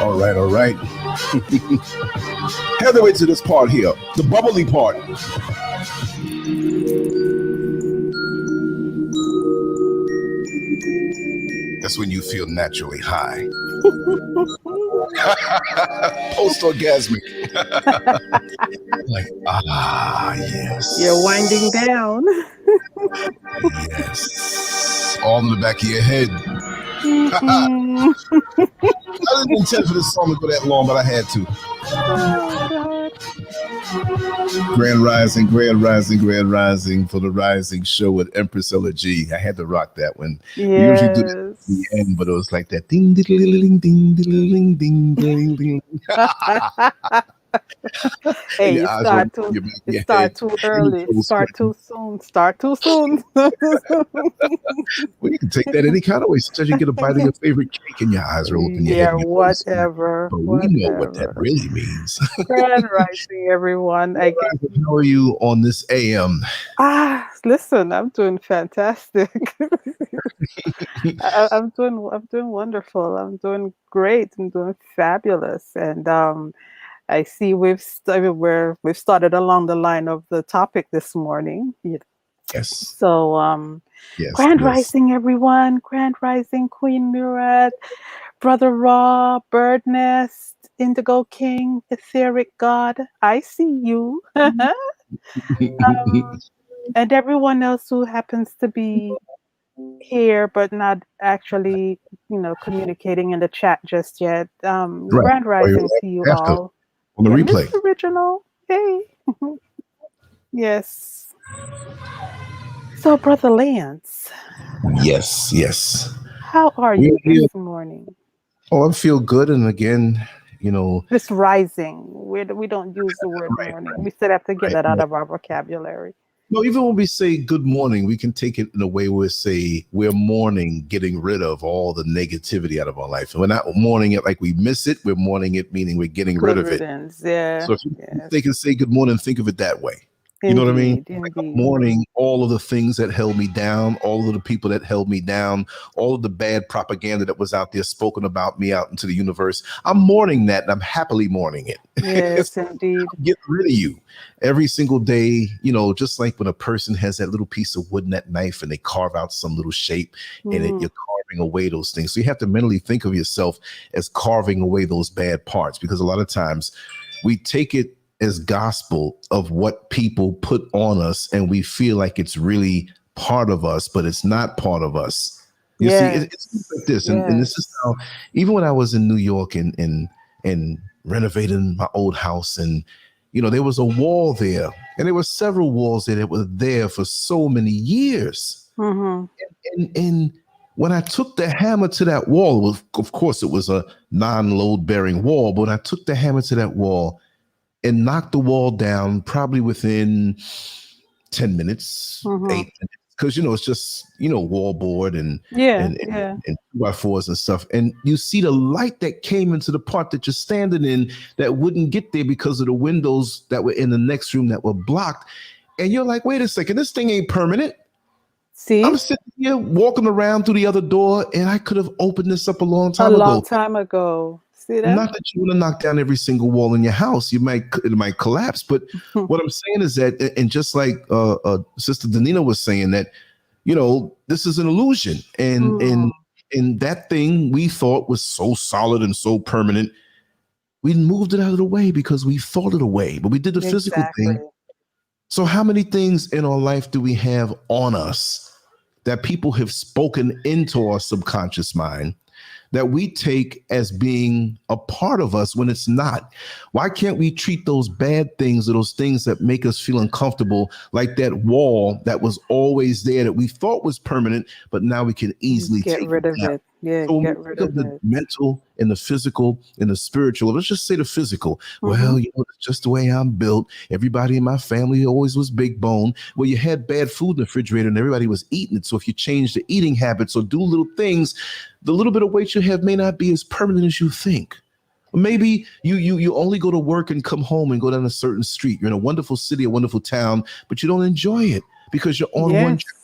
All right, all right. Head the way to this part here, the bubbly part. That's when you feel naturally high. Post-orgasmic. Like, yes. You're winding down. Yes. All in the back of your head. Mm-hmm. I didn't intend for this song to go that long, but I had to. Oh, Grand Rising, Grand Rising, Grand Rising for the Rising Show with Empress Ella G. I had to rock that one. yes. We usually do that at the end, but it was like that ding, ding, ding, ding, ding, ding, ding, ding. Hey, you start too early. Start too soon. Start too soon. Well, you can take that any kind of way. Sometimes you get a bite of your favorite cake and your eyes roll up in your head. Yeah, whatever. But we know what that really means. Grand Rising, everyone. How are you on this AM? Listen, I'm doing fantastic. I'm doing wonderful. I'm doing great. I'm doing fabulous. And I see we've started along the line of the topic this morning. Yes. So Grand Rising, everyone. Grand Rising, Queen Murat, Brother Raw, Bird Nest, Indigo King, Etheric God. I see you. And everyone else who happens to be here but not actually, communicating in the chat just yet. Grand Rising to you all. On the replay. Mr. Original. Hey. Yes. So, Brother Lance. Yes. How are you this morning? Oh, I feel good. And again, this rising. We don't use the word morning. We still have to get that out of our vocabulary. No, even when we say good morning, we can take it in a way where we say we're mourning, getting rid of all the negativity out of our life. And we're not mourning it like we miss it. We're mourning it, meaning we're getting rid of it. Yeah. So if they can say good morning, think of it that way. You know what I mean? Like I'm mourning all of the things that held me down, all of the people that held me down, all of the bad propaganda that was out there spoken about me out into the universe. I'm mourning that, and I'm happily mourning it. Yes, indeed. Get rid of you every single day. Just like when a person has that little piece of wood and that knife, and they carve out some little shape, and you're carving away those things. So you have to mentally think of yourself as carving away those bad parts, because a lot of times we take it as gospel of what people put on us, and we feel like it's really part of us, but it's not part of us. You see, it's like this, and this is how, even when I was in New York and renovating my old house, and there was a wall there, and there were several walls that were there for so many years. And when I took the hammer to that wall, of course, it was a non-load bearing wall, but when I took the hammer to that wall and knocked the wall down, probably within 10 minutes, 8 minutes, because it's just wall board and 2x4s and stuff, and you see the light that came into the part that you're standing in that wouldn't get there because of the windows that were in the next room that were blocked, and you're like, wait a second, this thing ain't permanent. See, I'm sitting here walking around through the other door, and I could have opened this up a long time ago. See that? Not that you want to knock down every single wall in your house. It might collapse. But what I'm saying is that, and just like Sister Danina was saying, that this is an illusion, and that thing we thought was so solid and so permanent, we moved it out of the way because we thought it away, but we did the physical thing. So how many things in our life do we have on us that people have spoken into our subconscious mind that we take as being a part of us when it's not? Why can't we treat those bad things or those things that make us feel uncomfortable like that wall that was always there that we thought was permanent, but now we can easily get rid of it? Yeah, so get rid of the mental and the physical and the spiritual. Let's just say the physical. Well, it's just the way I'm built. Everybody in my family always was big bone. Well, you had bad food in the refrigerator and everybody was eating it. So if you change the eating habits or do little things, the little bit of weight you have may not be as permanent as you think. Maybe you only go to work and come home and go down a certain street. You're in a wonderful city, a wonderful town, but you don't enjoy it because you're on one trip.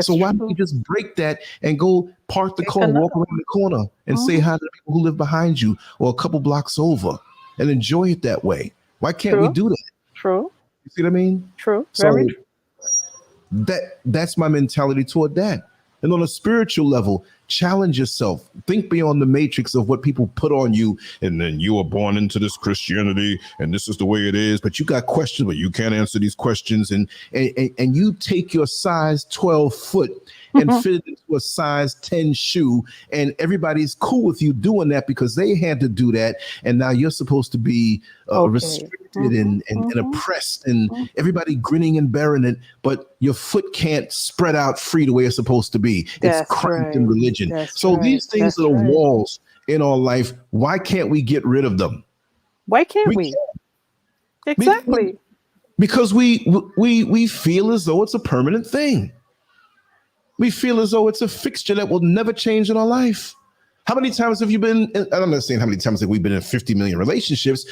So why don't you just break that and go park the car, walk around the corner and say hi to the people who live behind you or a couple blocks over and enjoy it that way? Why can't we do that? True. You see what I mean? True. So very true. That's my mentality toward that. And on a spiritual level, challenge yourself. Think beyond the matrix of what people put on you. And then you were born into this Christianity and this is the way it is. But you got questions, but you can't answer these questions. And you take your size 12 foot and fit it into a size 10 shoe. And everybody's cool with you doing that because they had to do that. And now you're supposed to be restricted and oppressed and everybody grinning and bearing it. But your foot can't spread out free the way it's supposed to be. It's cramped in religion. These things are the walls in our life. Why can't we get rid of them? Why can't we? Exactly. Because we feel as though it's a permanent thing. We feel as though it's a fixture that will never change in our life. How many times have you been, I'm not saying how many times have we been in 50 million relationships.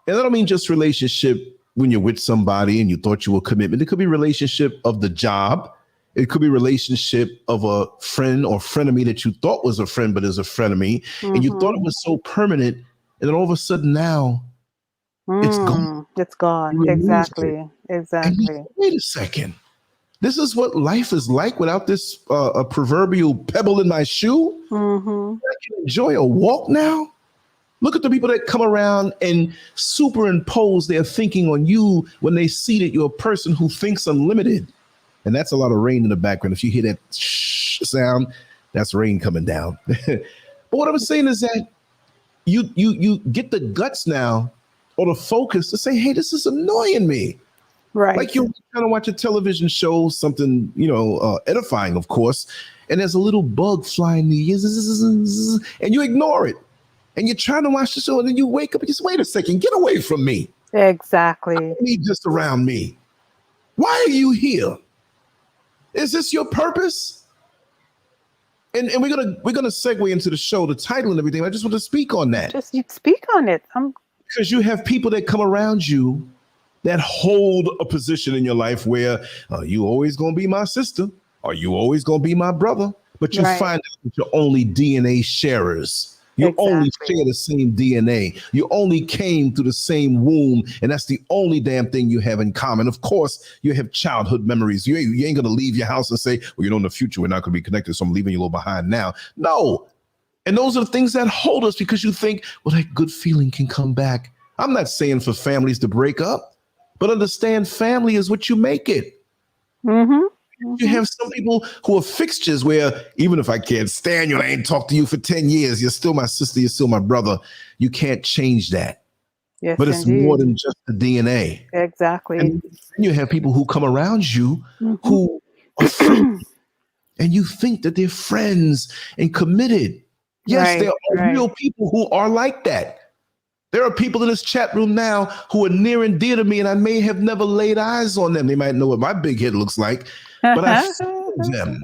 And I don't mean just relationship when you're with somebody and you thought you were commitment. It could be relationship of the job. It could be relationship of a friend or frenemy that you thought was a friend, but is a frenemy. And you thought it was so permanent. And then all of a sudden now it's gone. It's gone. Exactly. And wait a second. This is what life is like without this a proverbial pebble in my shoe. I can enjoy a walk now. Look at the people that come around and superimpose their thinking on you when they see that you're a person who thinks unlimited. And that's a lot of rain in the background. If you hear that sound, that's rain coming down. But what I'm saying is that you get the guts now or the focus to say, hey, this is annoying me. Right. Like you're trying to watch a television show, something, edifying, of course, and there's a little bug flying near you, and you ignore it. And you're trying to watch the show, and then you wake up and just, wait a second, get away from me. Exactly. I don't need just around me. Why are you here? Is this your purpose? And we're gonna segue into the show, the title and everything. I just want to speak on that. Just you speak on it. Because you have people that come around you that hold a position in your life where you always gonna be my sister, or you always gonna be my brother, but you find out that you're only DNA sharers. You only share the same DNA. You only came through the same womb, and that's the only damn thing you have in common. Of course, you have childhood memories. You ain't gonna leave your house and say, well, in the future we're not gonna be connected, so I'm leaving you a little behind now. No. And those are the things that hold us because you think, well, that good feeling can come back. I'm not saying for families to break up. But understand, family is what you make it. You have some people who are fixtures where even if I can't stand you, I ain't talked to you for 10 years, you're still my sister, you're still my brother. You can't change that. Yes, but it's more indeed. than just the DNA. Exactly. And then you have people who come around you who are and you think that they're friends and committed. Yes, there are real people who are like that. There are people in this chat room now who are near and dear to me, and I may have never laid eyes on them. They might know what my big head looks like, but I feel them.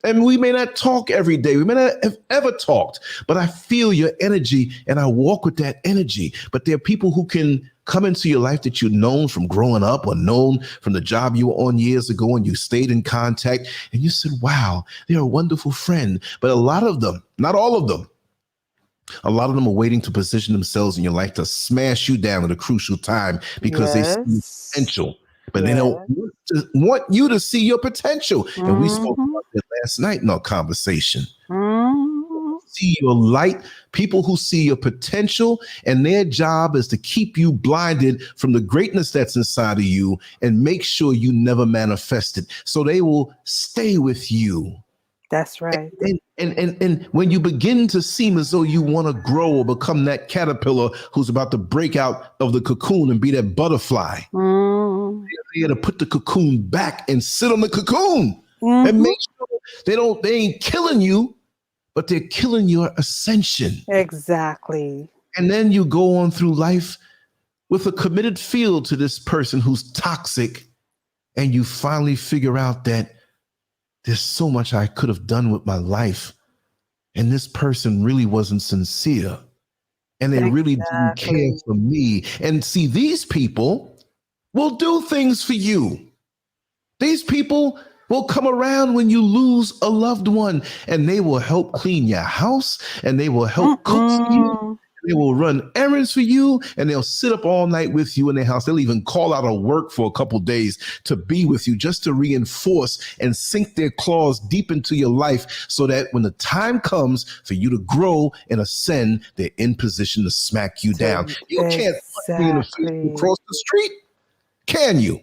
And we may not talk every day. We may not have ever talked, but I feel your energy and I walk with that energy. But there are people who can come into your life that you've known from growing up or known from the job you were on years ago, and you stayed in contact and you said, wow, they're a wonderful friend. But a lot of them, not all of them, a lot of them are waiting to position themselves in your life to smash you down at a crucial time because they see potential. But they don't want you to see your potential. And we spoke about that last night in our conversation. See your light, people who see your potential, and their job is to keep you blinded from the greatness that's inside of you and make sure you never manifest it. So they will stay with you. That's right. And when you begin to seem as though you want to grow or become that caterpillar who's about to break out of the cocoon and be that butterfly, they're here to put the cocoon back and sit on the cocoon and make sure they ain't killing you, but they're killing your ascension. Exactly. And then you go on through life with a committed feel to this person who's toxic, and you finally figure out that there's so much I could have done with my life, and this person really wasn't sincere, and they really didn't care for me. And see, these people will do things for you. These people will come around when you lose a loved one, and they will help clean your house, and they will help cook for you. They will run errands for you, and they'll sit up all night with you in their house. They'll even call out of work for a couple of days to be with you, just to reinforce and sink their claws deep into your life, so that when the time comes for you to grow and ascend, they're in position to smack you down. You can't punch me in the face across the street, can you?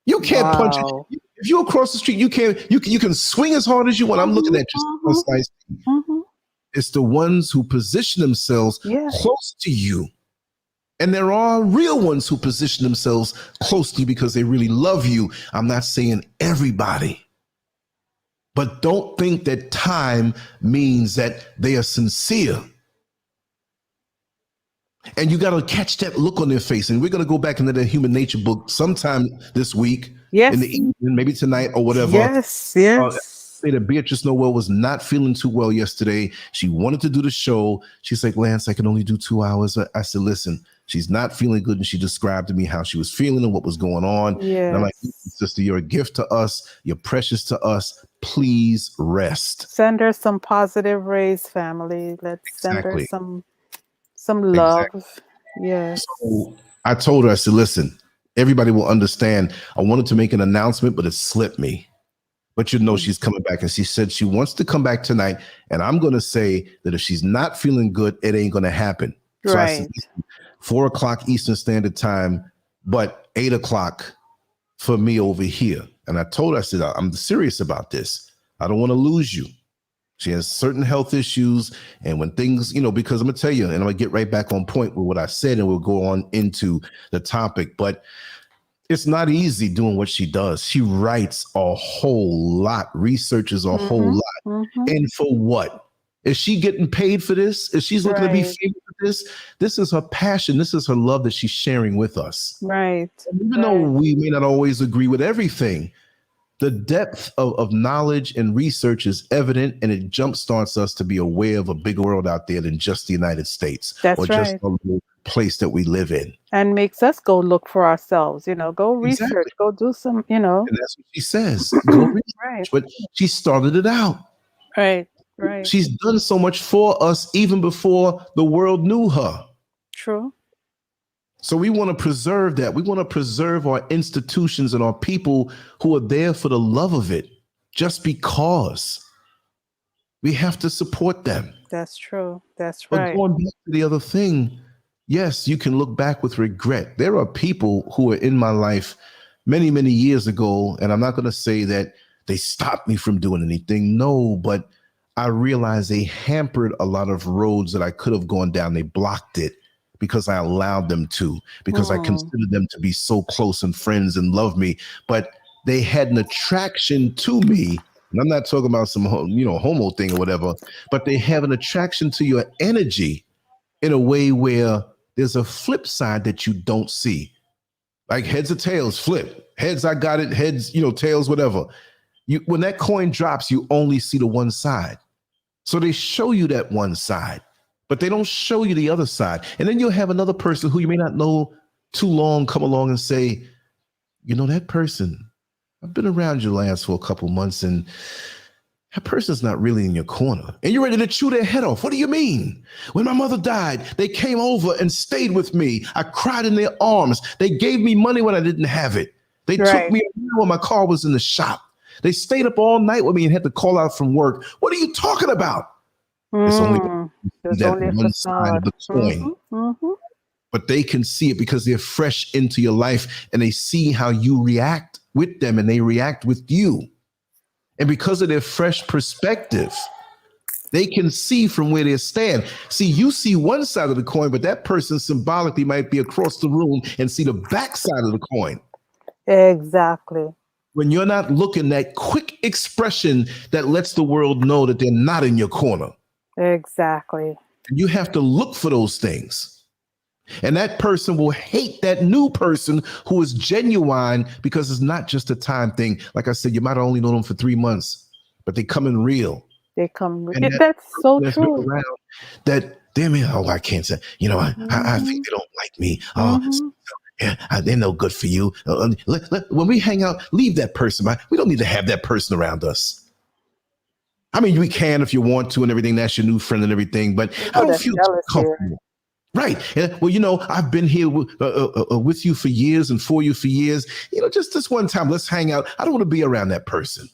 You can't punch it. If you're across the street, you can swing as hard as you want. I'm looking at you. It's the ones who position themselves close to you. And there are real ones who position themselves close to you because they really love you. I'm not saying everybody. But don't think that time means that they are sincere. And you got to catch that look on their face. And we're going to go back into the human nature book sometime this week, in the evening, maybe tonight or whatever. Yes. Say that Beatrice Noel was not feeling too well yesterday. She wanted to do the show. She's like, Lance, I can only do 2 hours. I said, listen, she's not feeling good. And she described to me how she was feeling and what was going on. And I'm like, sister, you're a gift to us. You're precious to us. Please rest. Send her some positive rays, family. Let's send her some love. Yes. So I told her, I said, listen, everybody will understand. I wanted to make an announcement, but it slipped me. But you know she's coming back, and she said she wants to come back tonight. And I'm going to say that if she's not feeling good, it ain't going to happen. So I said, 4 o'clock Eastern Standard Time, but 8 o'clock for me over here. And I told her, I said, I'm serious about this. I don't want to lose you. She has certain health issues. And when things, because I'm going to tell you, and I'm going to get right back on point with what I said, and we'll go on into the topic. But it's not easy doing what she does. She writes a whole lot, researches a whole lot. And for what? Is she getting paid for this? Is she's looking to be famous for this? This is her passion. This is her love that she's sharing with us. Right. And even though we may not always agree with everything, the depth of knowledge and research is evident, and it jumpstarts us to be aware of a bigger world out there than just the United States just a little place that we live in. And makes us go look for ourselves, go research, go do some, And that's what she says. Go research. But she started it out. Right. She's done so much for us even before the world knew her. True. So we want to preserve that. We want to preserve our institutions and our people who are there for the love of it, just because. We have to support them. That's true. That's But going back to the other thing, yes, you can look back with regret. There are people who are in my life many, many years ago, and I'm not going to say that they stopped me from doing anything. No, but I realized they hampered a lot of roads that I could have gone down. They blocked it because I allowed them to, because I considered them to be so close and friends and love me, but they had an attraction to me. And I'm not talking about some, homo thing or whatever, but they have an attraction to your energy in a way where there's a flip side that you don't see. Like heads or tails, flip. Heads, I got it. Heads, tails, whatever. When that coin drops, you only see the one side. So they show you that one side, but they don't show you the other side. And then you'll have another person who you may not know too long come along and say, that person, I've been around you last for a couple months and that person's not really in your corner. And you're ready to chew their head off. What do you mean? When my mother died, they came over and stayed with me. I cried in their arms. They gave me money when I didn't have it. They took me when my car was in the shop. They stayed up all night with me and had to call out from work. What are you talking about? It's only that one side of the coin. But they can see it because they're fresh into your life and they see how you react with them and they react with you. And because of their fresh perspective, they can see from where they stand. See, you see one side of the coin, but that person symbolically might be across the room and see the back side of the coin. Exactly. When you're not looking, that quick expression that lets the world know that they're not in your corner. Exactly. You have to look for those things. And that person will hate that new person who is genuine because it's not just a time thing. Like I said, you might have only known them for 3 months, but they come in real. They come real. That's so true. That I can't say, I think they don't like me. They're no good for you. When we hang out, leave that person by. We don't need to have that person around us. I mean, we can if you want to and everything. That's your new friend and everything, but I don't feel comfortable. Right. Well, I've been here with you for years and for you for years. Just this one time, let's hang out. I don't want to be around that person.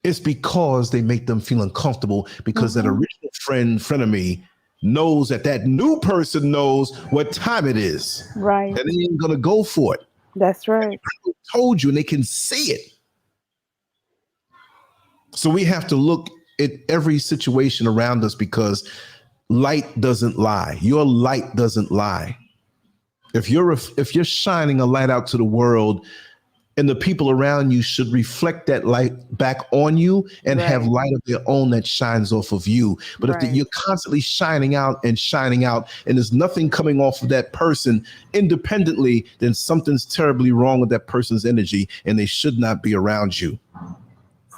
It's because they make them feel uncomfortable because that original friend of me knows that new person knows what time it is. Right. And they ain't going to go for it. That's right. People told you and they can see it. So we have to look at every situation around us because light doesn't lie. Your light doesn't lie. If you're shining a light out to the world and the people around you should reflect that light back on you and have light of their own that shines off of you. But if you're constantly shining out and there's nothing coming off of that person independently, then something's terribly wrong with that person's energy and they should not be around you.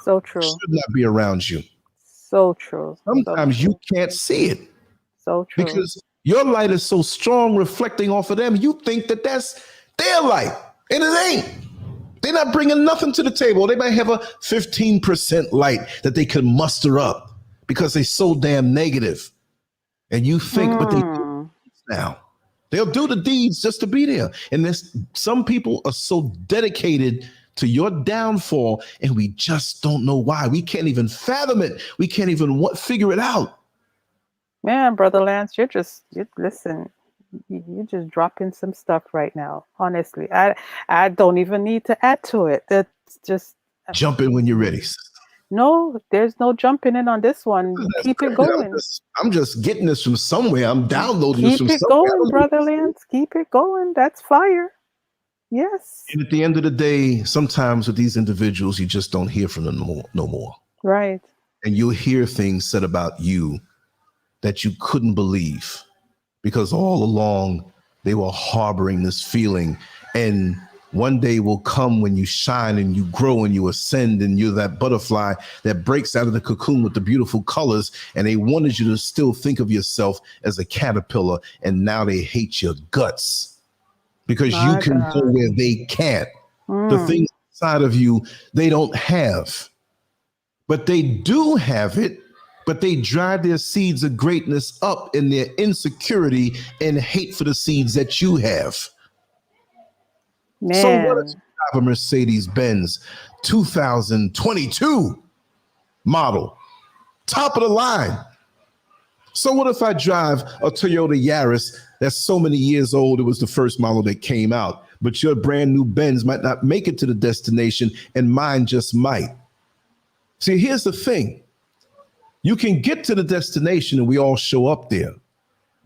So true. Should not be around you. So true. Sometimes you can't see it. So true. Because your light is so strong reflecting off of them, you think that that's their light. And it ain't. They're not bringing nothing to the table. They might have a 15% light that they can muster up because they're so damn negative. And you think, but they do now. They'll do the deeds just to be there. And some people are so dedicated to your downfall, and we just don't know why. We can't even fathom it. We can't even figure it out. Man, Brother Lance, listen, you're just dropping some stuff right now. Honestly, I don't even need to add to it. That's just jump in when you're ready. No, there's no jumping in on this one. Keep it going. I'm just getting this from somewhere. I'm downloading this from somewhere. Keep it going, Brother Lance. Keep it going. That's fire. Yes. And at the end of the day, sometimes with these individuals, you just don't hear from them no more. Right. And you'll hear things said about you that you couldn't believe because all along they were harboring this feeling. And one day will come when you shine and you grow and you ascend and you're that butterfly that breaks out of the cocoon with the beautiful colors. And they wanted you to still think of yourself as a caterpillar. And now they hate your guts. Because you can go where they can't. The things inside of you, they don't have. But they do have it, but they drive their seeds of greatness up in their insecurity and hate for the seeds that you have. Man. So what if you drive a Mercedes-Benz 2022 model, top of the line? So what if I drive a Toyota Yaris that's so many years old, it was the first model that came out, but your brand new Benz might not make it to the destination and mine just might. See, here's the thing. You can get to the destination and we all show up there,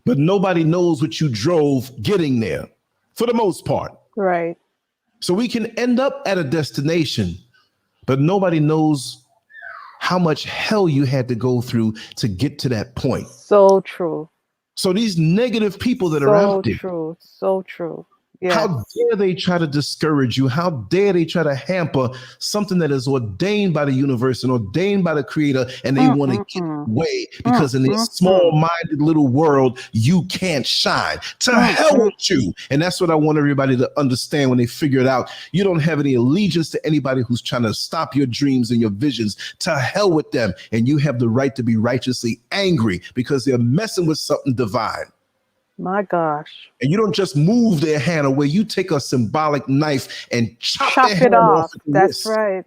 but nobody knows what you drove getting there for the most part. Right. So we can end up at a destination, but nobody knows how much hell you had to go through to get to that point. So true. So these negative people that are out there. So true. So true. Yes. How dare they try to discourage you? How dare they try to hamper something that is ordained by the universe and ordained by the creator, and they want to get away because in this small-minded little world, you can't shine. To hell with you. And that's what I want everybody to understand when they figure it out. You don't have any allegiance to anybody who's trying to stop your dreams and your visions. To hell with them. And you have the right to be righteously angry because they're messing with something divine. My gosh. And you don't just move their hand away. You take a symbolic knife and chop their it hand off. That's wrist. right.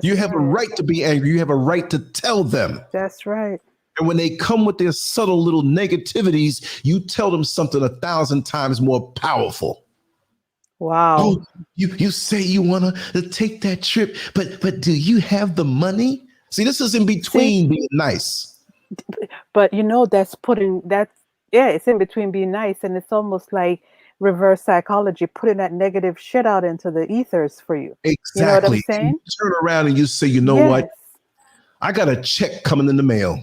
You have a right to be angry. You have a right to tell them. That's right. And when they come with their subtle little negativities, you tell them something 1,000 times more powerful. Wow. Oh, you say you want to take that trip, but do you have the money? See, this is in between being nice. But that's it's in between being nice, and it's almost like reverse psychology, putting that negative shit out into the ethers for you. Exactly. You know what I'm saying? You turn around and you say, you know what? I got a check coming in the mail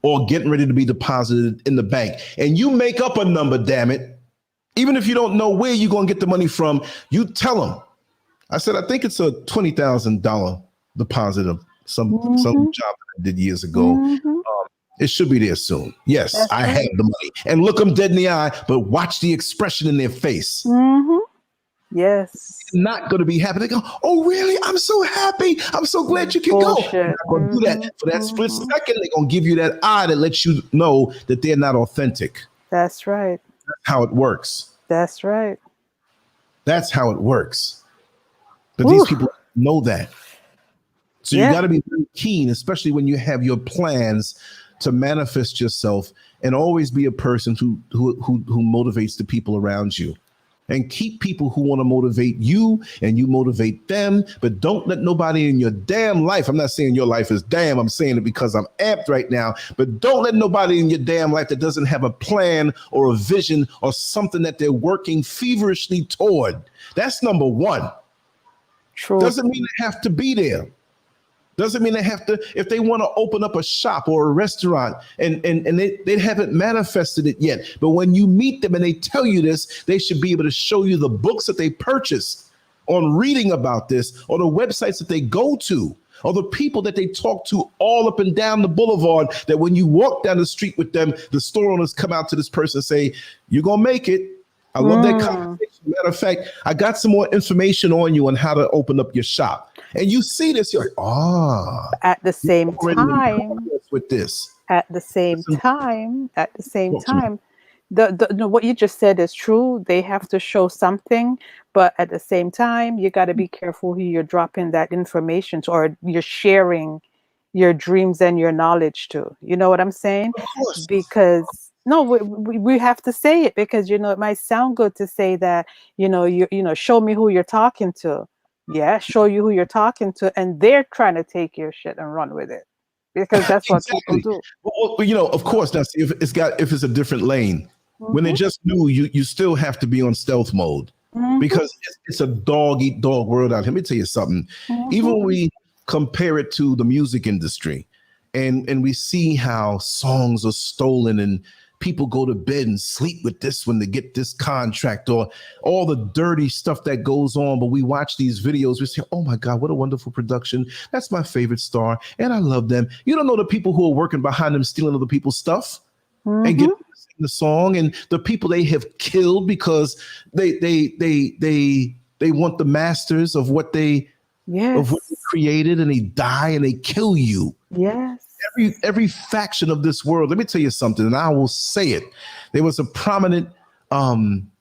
or getting ready to be deposited in the bank. And you make up a number, damn it. Even if you don't know where you're going to get the money from, you tell them. I said, I think it's a $20,000 deposit of some job that I did years ago. It should be there soon. Yes, I have the money. And look them dead in the eye, but watch the expression in their face. Yes. It's not going to be happy. They go, oh, really? I'm so happy. I'm so glad you can go. They're not going to do that. For that split second, they're going to give you that eye that lets you know that they're not authentic. That's right. That's how it works. That's right. That's how it works. But these people know that. So you got to be very keen, especially when you have your plans to manifest yourself, and always be a person who motivates the people around you, and keep people who want to motivate you and you motivate them. But don't let nobody in your damn life. I'm not saying your life is damn. I'm saying it because I'm amped right now. But don't let nobody in your damn life that doesn't have a plan or a vision or something that they're working feverishly toward. That's number one. True. Doesn't mean they have to be there. Doesn't mean they have to, if they want to open up a shop or a restaurant and they haven't manifested it yet. But when you meet them and they tell you this, they should be able to show you the books that they purchased on reading about this, or the websites that they go to, or the people that they talk to all up and down the boulevard, that when you walk down the street with them, the store owners come out to this person and say, you're going to make it. I love that conversation. Matter of fact, I got some more information on you on how to open up your shop. And you see this, you're like, at the same time, with this. At the same time, what you just said is true. They have to show something, but at the same time, you got to be careful who you're dropping that information to, or you're sharing your dreams and your knowledge to. You know what I'm saying? Of course. Because we have to say it, because it might sound good to say that, show me who you're talking to. Yeah, show you who you're talking to, and they're trying to take your shit and run with it, because that's what people do. Well, of course, that's if it's a different lane. When they're just new, you still have to be on stealth mode, because it's a dog eat dog world out here. Let me tell you something. Even when we compare it to the music industry, and we see how songs are stolen and people go to bed and sleep with this when they get this contract, or all the dirty stuff that goes on. But we watch these videos, we say, oh my God, what a wonderful production. That's my favorite star, and I love them. You don't know the people who are working behind them, stealing other people's stuff and getting to sing the song, and the people they have killed because they want the masters of what they created, and they die and they kill you. Yes. Every faction of this world. Let me tell you something, and I will say it. There was a prominent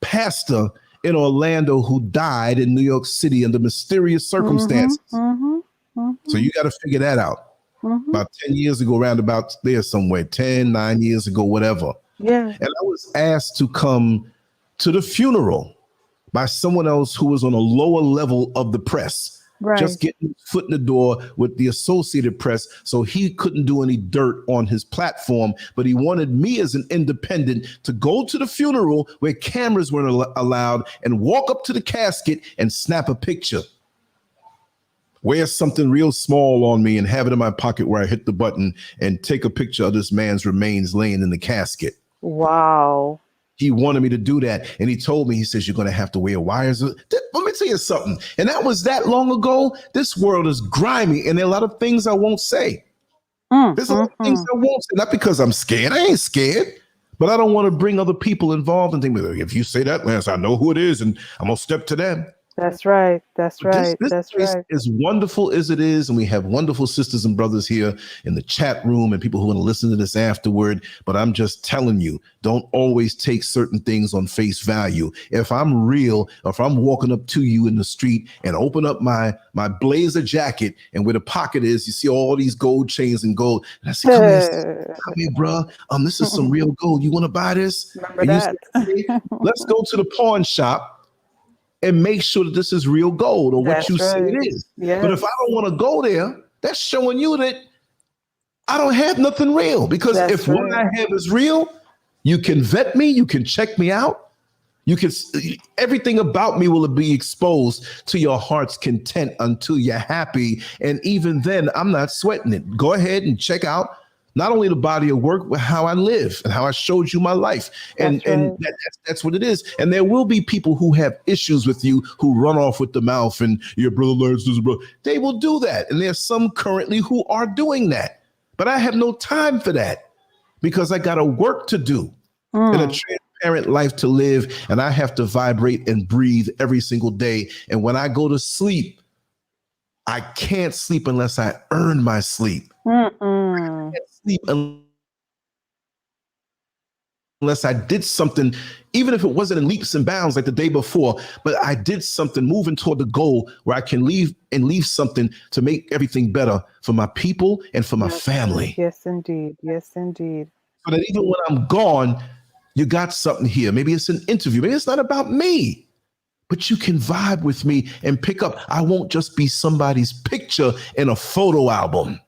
pastor in Orlando who died in New York City under mysterious circumstances. So you got to figure that out. About 10 years ago, roundabout there somewhere, 9 years ago, whatever. Yeah. And I was asked to come to the funeral by someone else who was on a lower level of the press. just getting his foot in the door with the Associated Press, so he couldn't do any dirt on his platform. But he wanted me as an independent to go to the funeral where cameras weren't allowed and walk up to the casket and snap a picture. Wear something real small on me and have it in my pocket where I hit the button and take a picture of this man's remains laying in the casket. Wow. He wanted me to do that. And he told me, he says, you're going to have to wear wires. Let me tell you something. And that was that long ago. This world is grimy. And there are a lot of things I won't say. There's a lot of things I won't say. Not because I'm scared. I ain't scared. But I don't want to bring other people involved and think, if you say that, Lance, I know who it is. And I'm going to step to them. That's right. That's right. This right. As wonderful as it is, and we have wonderful sisters and brothers here in the chat room and people who want to listen to this afterward. But I'm just telling you, don't always take certain things on face value. If I'm real, or if I'm walking up to you in the street and open up my blazer jacket, and where the pocket is, you see all these gold chains and gold. And I say, come here, bro. This is some real gold. You want to buy this? Remember that? Say, let's go to the pawn shop and make sure that this is real gold, or what you say it is. Yes. But if I don't want to go there, that's showing you that I don't have nothing real. Because if what I have is real, you can vet me, you can check me out. You can, everything about me will be exposed to your heart's content until you're happy. And even then, I'm not sweating it. Go ahead and check out not only the body of work, but how I live and how I showed you my life. And that's what it is. And there will be people who have issues with you who run off with the mouth and your brother Lance is brother. They will do that. And there's some currently who are doing that. But I have no time for that because I got a work to do and a transparent life to live. And I have to vibrate and breathe every single day. And when I go to sleep, I can't sleep unless I earn my sleep. I can't sleep unless I did something, even if it wasn't in leaps and bounds like the day before, but I did something moving toward the goal where I can leave something to make everything better for my people and for my family. Yes, indeed. Yes, indeed. So that even when I'm gone, you got something here. Maybe it's an interview. Maybe it's not about me. But you can vibe with me and pick up. I won't just be somebody's picture in a photo album.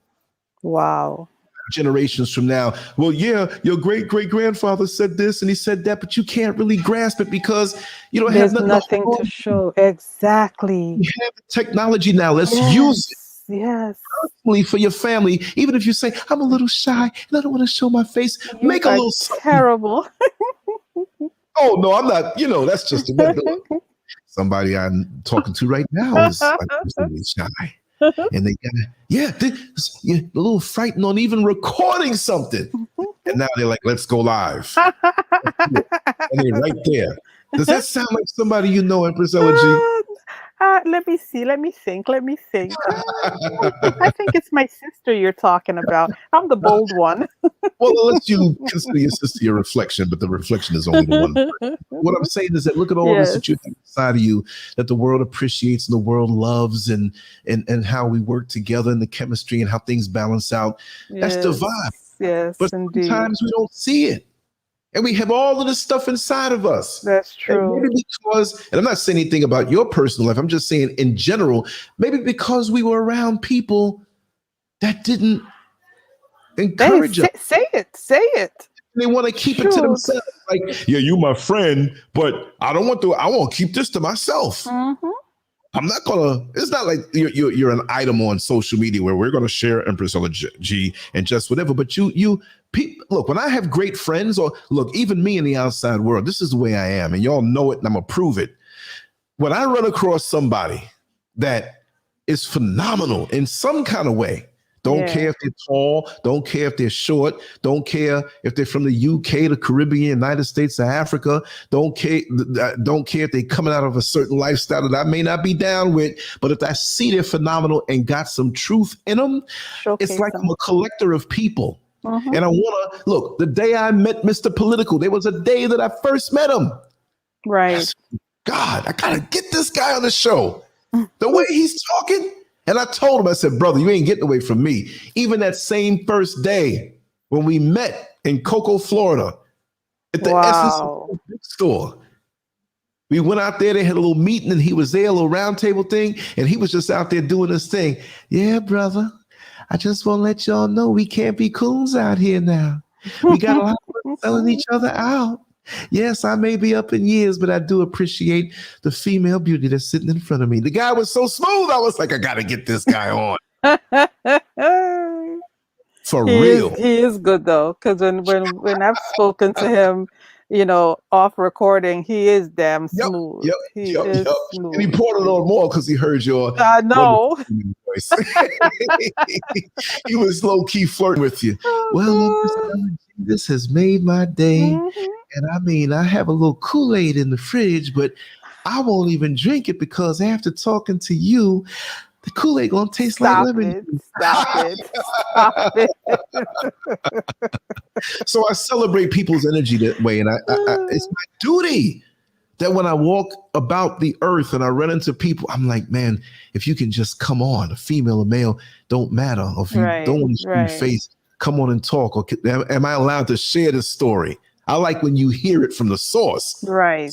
Wow. Generations from now. Well, yeah, your great-great-grandfather said this and he said that, but you can't really grasp it because you don't have nothing to show. Exactly. You have the technology now. Let's use it. Yes. Personally for your family. Even if you say, I'm a little shy and I don't want to show my face, make a little terrible. Oh, no, I'm not. That's just a somebody I'm talking to right now is like really shy. And they got a little frightened on even recording something. And now they're like, let's go live. And they're right there. Does that sound like somebody you know, Empress Elegy? Let me see. Let me think. I think it's my sister you're talking about. I'm the bold one. Well, unless you consider your sister your reflection, but the reflection is only the one. What I'm saying is that look at all this that you have inside of you that the world appreciates and the world loves and how we work together and the chemistry and how things balance out. That's the vibe. Yes, but indeed. Sometimes we don't see it. And we have all of this stuff inside of us. That's true. And maybe because, and I'm not saying anything about your personal life, I'm just saying in general, maybe because we were around people that didn't encourage us. Say it. They want to keep it to themselves. Like, yeah, you my friend, but I want to keep this to myself. Mm-hmm. I'm not gonna. It's not like you're an item on social media where we're gonna share Empress G and just whatever. But look, when I have great friends, or look, even me in the outside world, this is the way I am, and y'all know it, and I'm gonna prove it. When I run across somebody that is phenomenal in some kind of way, don't care if they're tall, don't care if they're short, don't care if they're from the UK, the Caribbean, United States, or Africa, don't care if they're coming out of a certain lifestyle that I may not be down with, but if I see they're phenomenal and got some truth in them, it's like I'm a collector of people. Mm-hmm. And I want to, look, the day I met Mr. Political, there was a day that I first met him. Right. God, I got to get this guy on the show. The way he's talking. And I told him, I said, brother, you ain't getting away from me. Even that same first day when we met in Cocoa, Florida, at the Essence store, We went out there, they had a little meeting, and he was there, a little round table thing, and he was just out there doing his thing. Yeah, brother, I just want to let y'all know we can't be coons out here now. We got a lot of selling each other out. Yes, I may be up in years, but I do appreciate the female beauty that's sitting in front of me. The guy was so smooth, I was like, I got to get this guy on. For real. He is good though, because when I've spoken to him, off recording, he is damn smooth. Yep. Smooth. And he poured a little more because he heard your voice. He was low key flirting with you. This has made my day. Mm-hmm. And I mean, I have a little Kool-Aid in the fridge, but I won't even drink it because after talking to you, the Kool-Aid gonna taste like lemon. Stop it. So I celebrate people's energy that way. And I it's my duty that when I walk about the earth and I run into people, I'm like, man, if you can just come on, a female or male, don't matter. Or if you don't want to show your face, come on and talk. Or am I allowed to share this story? I like when you hear it from the source. Right.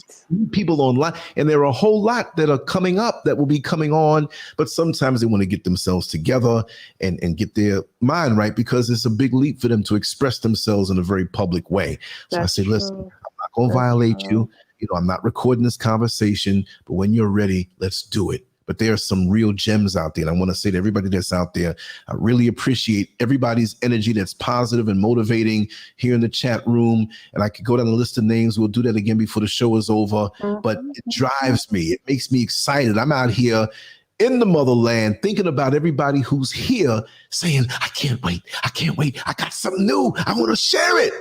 People online, and there are a whole lot that are coming up that will be coming on, but sometimes they want to get themselves together and get their mind right because it's a big leap for them to express themselves in a very public way. So I say, listen, I'm not going to violate you. I'm not recording this conversation, but when you're ready, let's do it. But there are some real gems out there. And I want to say to everybody that's out there, I really appreciate everybody's energy that's positive and motivating here in the chat room. And I could go down the list of names. We'll do that again before the show is over. But it drives me. It makes me excited. I'm out here in the motherland thinking about everybody who's here saying, I can't wait. I can't wait. I got something new. I want to share it.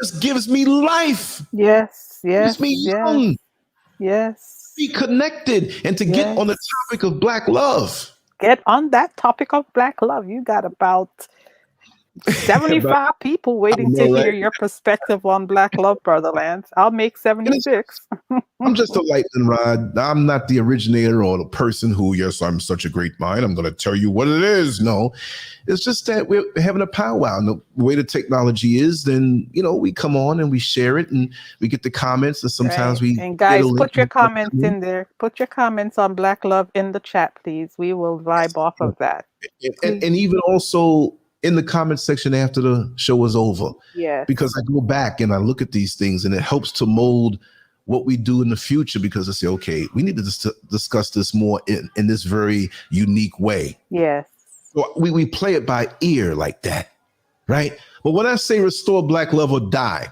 Just gives me life. Yes. Gives me young. Yes. Be connected and to get on the topic of Black love. Get on that topic of Black love. You got about 75 people waiting to hear your perspective on Black love, Brother Lance. I'll make 76. I'm just a lightning rod. I'm not the originator or the person who, yes, I'm such a great mind. I'm going to tell you what it is. No, it's just that we're having a powwow. And the way the technology is, then, we come on and we share it and we get the comments. And sometimes And guys, put your comments in there. Put your comments on Black love in the chat, please. We will vibe off of that. And even also in the comment section after the show is over. Yes. Because I go back and I look at these things and it helps to mold what we do in the future because I say, okay, we need to discuss this more in this very unique way. Yes. So we play it by ear like that, right? But when I say restore Black love or die,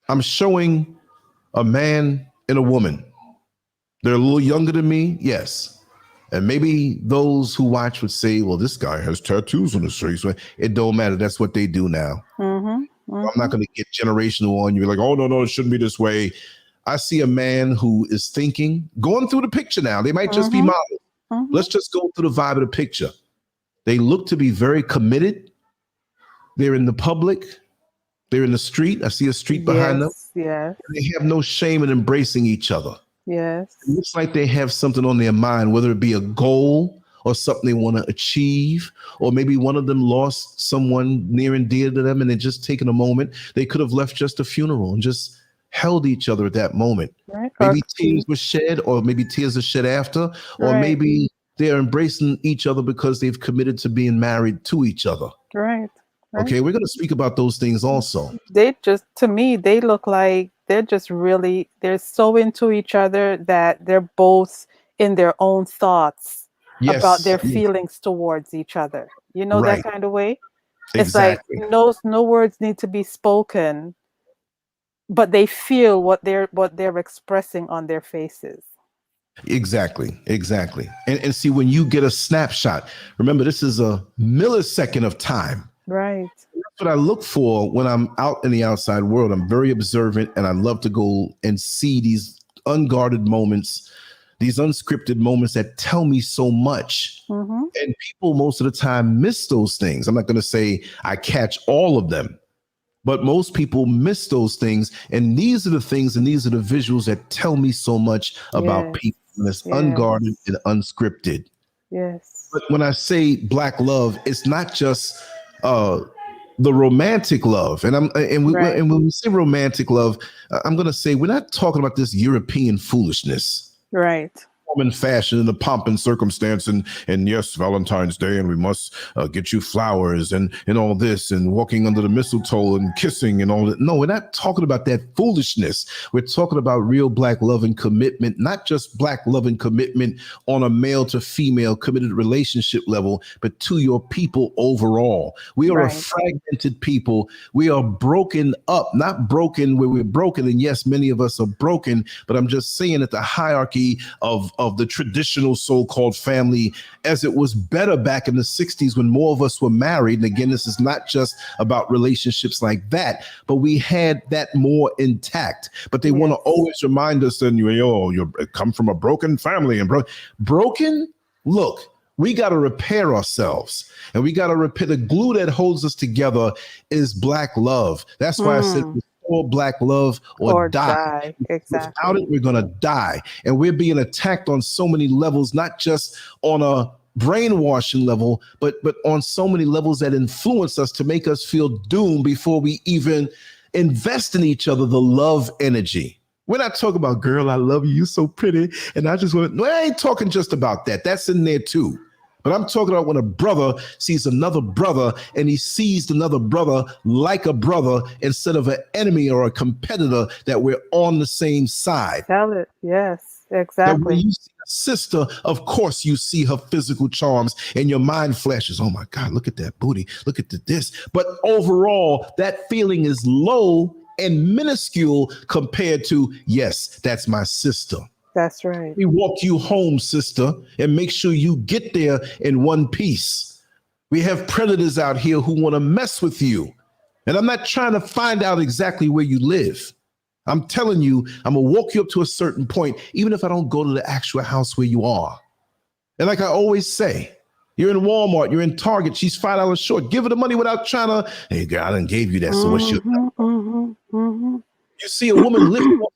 I'm showing a man and a woman. They're a little younger than me, yes. And maybe those who watch would say, well, this guy has tattoos on his face. It don't matter. That's what they do now. I'm not going to get generational on you. Like, oh, no, it shouldn't be this way. I see a man who is thinking, going through the picture now. They might just be models. Let's just go through the vibe of the picture. They look to be very committed. They're in the public. They're in the street. I see a street behind them. Yes. They have no shame in embracing each other. Yes. It looks like they have something on their mind, whether it be a goal or something they want to achieve, or maybe one of them lost someone near and dear to them and they're just taking a moment. They could have left just a funeral and just held each other at that moment. Right. Maybe tears were shed, or maybe tears are shed after, or maybe they're embracing each other because they've committed to being married to each other. Right. Okay, we're going to speak about those things also. To me, they look like they're so into each other that they're both in their own thoughts about their feelings towards each other. That kind of way. Exactly. It's like no words need to be spoken, but they feel what they're expressing on their faces. Exactly. And see, when you get a snapshot, remember, this is a millisecond of time. Right. That's what I look for when I'm out in the outside world. I'm very observant, and I love to go and see these unguarded moments, these unscripted moments that tell me so much. And people most of the time miss those things. I'm not going to say I catch all of them, but most people miss those things. And these are the things and these are the visuals that tell me so much about people. And it's unguarded and unscripted. Yes. But when I say Black love, it's not just the romantic love, and Right. and when we say romantic love, I'm going to say we're not talking about this European foolishness. Right. In fashion and the pomp and circumstance and yes, Valentine's Day, and we must get you flowers and all this and walking under the mistletoe and kissing and all that. No, we're not talking about that foolishness. We're talking about real Black love and commitment, not just Black love and commitment on a male to female committed relationship level, but to your people overall. We are a fragmented people. We are broken up, not broken where we're broken. And yes, many of us are broken, but I'm just saying that the hierarchy of the traditional so-called family as it was better back in the 60s when more of us were married. And again, this is not just about relationships like that, but we had that more intact. But they want to always remind us that you come from a broken family and broken. Look, we got to repair ourselves, and we got to repair. The glue that holds us together is Black love. That's why I said Black love or die. Exactly. Without it, we're gonna die. And we're being attacked on so many levels, not just on a brainwashing level, but on so many levels that influence us to make us feel doomed before we even invest in each other. The love energy. We're not talking about, girl, I love you, you're so pretty, and I just want to. No, I ain't talking just about that. That's in there too. But I'm talking about when a brother sees another brother and he sees another brother like a brother instead of an enemy or a competitor, that we're on the same side. Tell it. Yes, exactly. That when you see a sister, of course you see her physical charms and your mind flashes, oh my God, look at that booty, look at this. But overall, that feeling is low and minuscule compared to, yes, that's my sister. That's right. We walk you home, sister, and make sure you get there in one piece. We have predators out here who want to mess with you. And I'm not trying to find out exactly where you live. I'm telling you, I'm going to walk you up to a certain point, even if I don't go to the actual house where you are. And like I always say, you're in Walmart, you're in Target, she's $5 short. Give her the money without trying to, hey, girl, I done gave you that, so what's your... You see a woman lifting up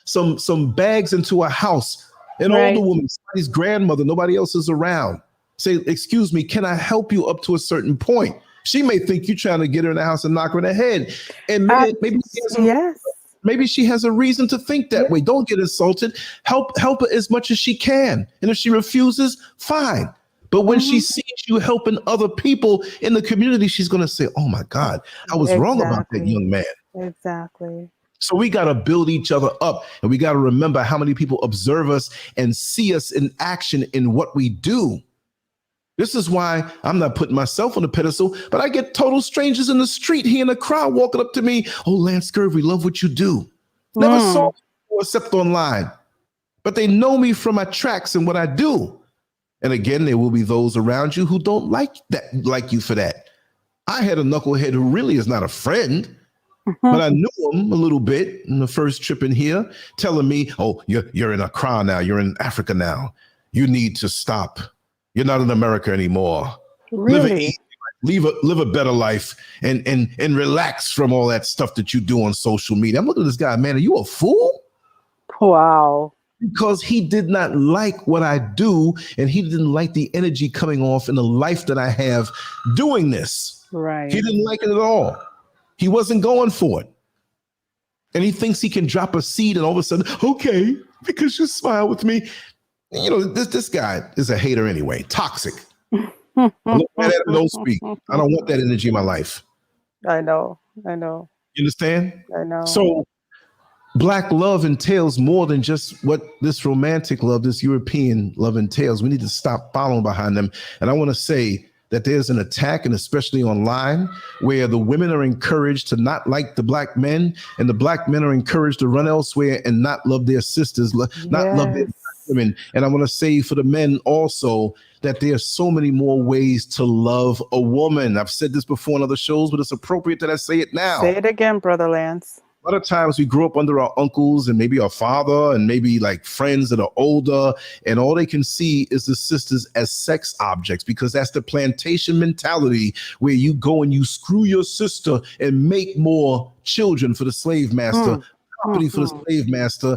some bags into a house, an older woman, somebody's grandmother, nobody else is around. Say, excuse me, can I help you up to a certain point? She may think you're trying to get her in the house and knock her in the head. And maybe she has a reason to think that way. Don't get insulted. Help her as much as she can. And if she refuses, fine. But when she sees you helping other people in the community, she's going to say, oh my God, I was wrong about that young man. Exactly. So we got to build each other up, and we got to remember how many people observe us and see us in action in what we do. This is why I'm not putting myself on a pedestal, but I get total strangers in the street here in the crowd walking up to me. Oh, LanceScurv, we love what you do. Never saw me except online, but they know me from my tracks and what I do. And again, there will be those around you who don't like you for that. I had a knucklehead who really is not a friend. But I knew him a little bit in the first trip in here, telling me, oh, you're in Accra now. You're in Africa now. You need to stop. You're not in America anymore. Really? Live a better life and relax from all that stuff that you do on social media. I'm looking at this guy, man, are you a fool? Wow. Because he did not like what I do, and he didn't like the energy coming off in the life that I have doing this. Right. He didn't like it at all. He wasn't going for it. And he thinks he can drop a seed and all of a sudden, okay, because you smile with me. You know, this guy is a hater anyway, toxic. Don't speak. I don't want that energy in my life. I know. You understand? I know. So Black love entails more than just what this romantic love, this European love entails. We need to stop following behind them. And I want to say that there's an attack, and especially online, where the women are encouraged to not like the Black men, and the Black men are encouraged to run elsewhere and not love their sisters, not love their women. And I want to say for the men also that there are so many more ways to love a woman. I've said this before on other shows, but it's appropriate that I say it now. Say it again, Brother Lance. A lot of times we grew up under our uncles and maybe our father and maybe like friends that are older, and all they can see is the sisters as sex objects, because that's the plantation mentality where you go and you screw your sister and make more children for the slave master, property for the slave master,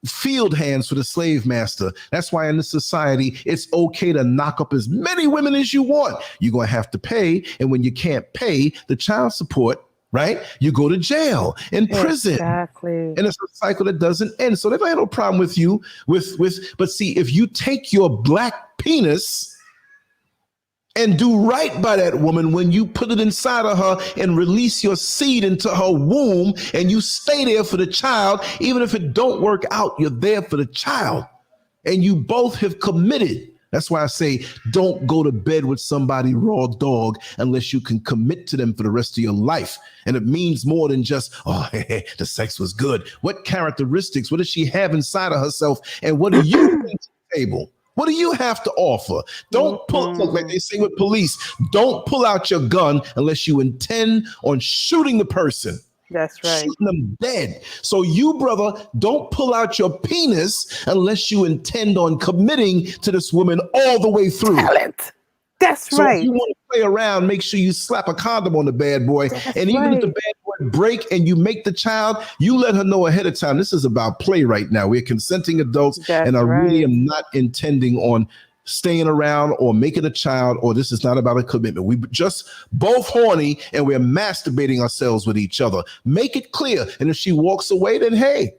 field hands for the slave master. That's why in this society, it's okay to knock up as many women as you want. You're going to have to pay. And when you can't pay the child support, right, you go to jail, in prison. Exactly. And it's a cycle that doesn't end. So they don't have no problem with you. But see, if you take your black penis and do right by that woman, when you put it inside of her and release your seed into her womb, and you stay there for the child, even if it don't work out, you're there for the child, and you both have committed. That's why I say don't go to bed with somebody raw dog unless you can commit to them for the rest of your life. And it means more than just, oh, hey, the sex was good. What characteristics, what does she have inside of herself? And what do you bring to the table? What do you have to offer? Don't pull, look, like they say with police, don't pull out your gun unless you intend on shooting the person. That's right. Shooting them dead. So you, brother, don't pull out your penis unless you intend on committing to this woman all the way through. Talent. That's so right. If you want to play around, make sure you slap a condom on the bad boy. That's and even right. if the bad boy break and you make the child, you let her know ahead of time. This is about play right now. We're consenting adults. That's and I right. really am not intending on staying around or making a child, or this is not about a commitment. We just both horny and we're masturbating ourselves with each other. Make it clear. And if she walks away, then hey,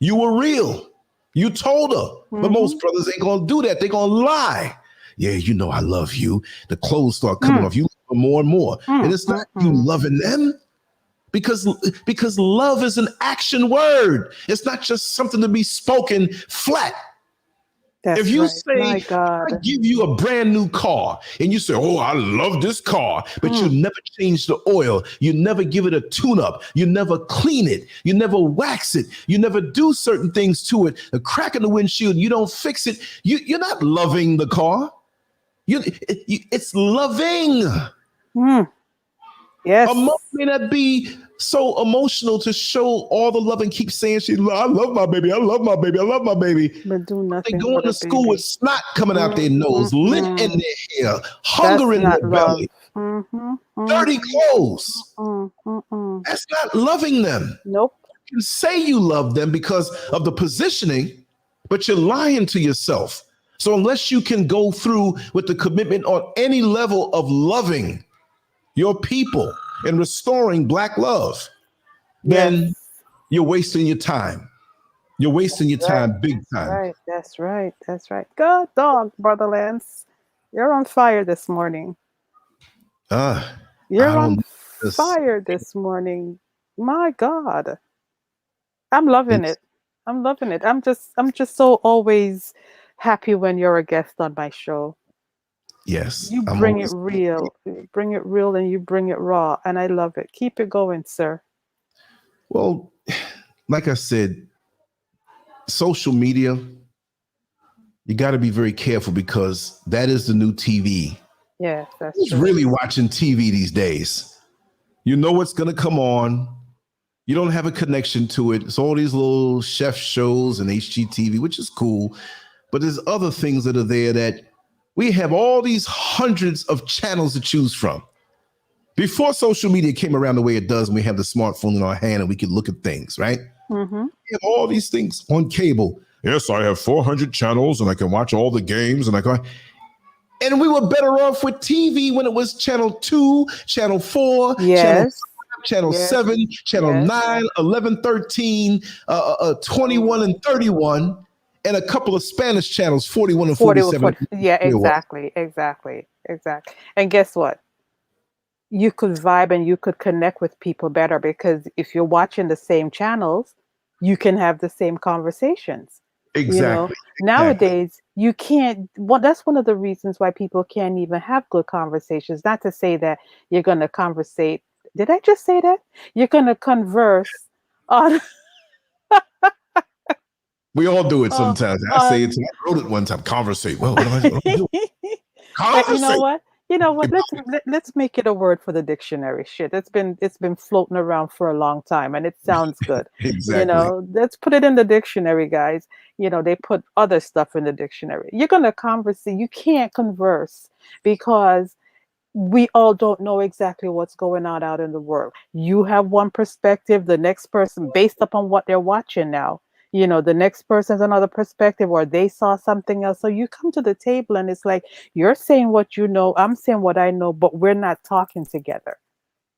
you were real. You told her. But most brothers ain't gonna do that. They're gonna lie. Yeah, you know I love you. The clothes start coming off. You love her more and more. And it's not you loving them. Because love is an action word. It's not just something to be spoken flat. That's if you right. say, I give you a brand new car, and you say, oh, I love this car, but you never change the oil, you never give it a tune-up, you never clean it, you never wax it, you never do certain things to it, a crack in the windshield, you don't fix it, you're not loving the car. It's loving. Yes. A mom may not be so emotional to show all the love and keep saying I love my baby, I love my baby, I love my baby. But do nothing. They going to school with snot coming out their nose, lint in their hair, hunger in their belly, dirty clothes. That's not loving them. Nope. You can say you love them because of the positioning, but you're lying to yourself. So unless you can go through with the commitment on any level of loving your people and restoring Black love, then you're wasting your time. You're wasting your time, big time. Right. That's right. That's right. Good dog, Brother Lance. You're on fire this morning. You're on fire this morning. My God. I'm loving it. I'm loving it. I'm just so always happy when you're a guest on my show. Yes. You bring it real. You bring it real and you bring it raw. And I love it. Keep it going, sir. Well, like I said, social media, you got to be very careful because that is the new TV. Yeah, that's Who's really watching TV these days? You know what's going to come on. You don't have a connection to it. It's all these little chef shows and HGTV, which is cool. But there's other things that are there that we have all these hundreds of channels to choose from. Before social media came around the way it does, and we have the smartphone in our hand and we can look at things, right? We have all these things on cable. Yes, I have 400 channels and I can watch all the games and we were better off with TV when it was channel 2, channel 4, channel 7, channel 9, 11, 13, 21 and 31. And a couple of Spanish channels, 41 and 47. Yeah, exactly. And guess what? You could vibe and you could connect with people better because if you're watching the same channels, you can have the same conversations. Exactly. Nowadays, you can't. Well, that's one of the reasons why people can't even have good conversations. Not to say that you're going to conversate. Did I just say that? You're going to converse on... We all do it sometimes. I say it. I wrote it one time. Conversate. Well, what am I doing? Conversate. You know what? Let's make it a word for the dictionary. Shit, it's been floating around for a long time, and it sounds good. Exactly. Let's put it in the dictionary, guys. They put other stuff in the dictionary. You're gonna conversate. You can't converse because we all don't know exactly what's going on out in the world. You have one perspective. The next person, based upon what they're watching now, you know, the next person's another perspective, or they saw something else. So you come to the table and it's like, you're saying what you know, I'm saying what I know, but we're not talking together.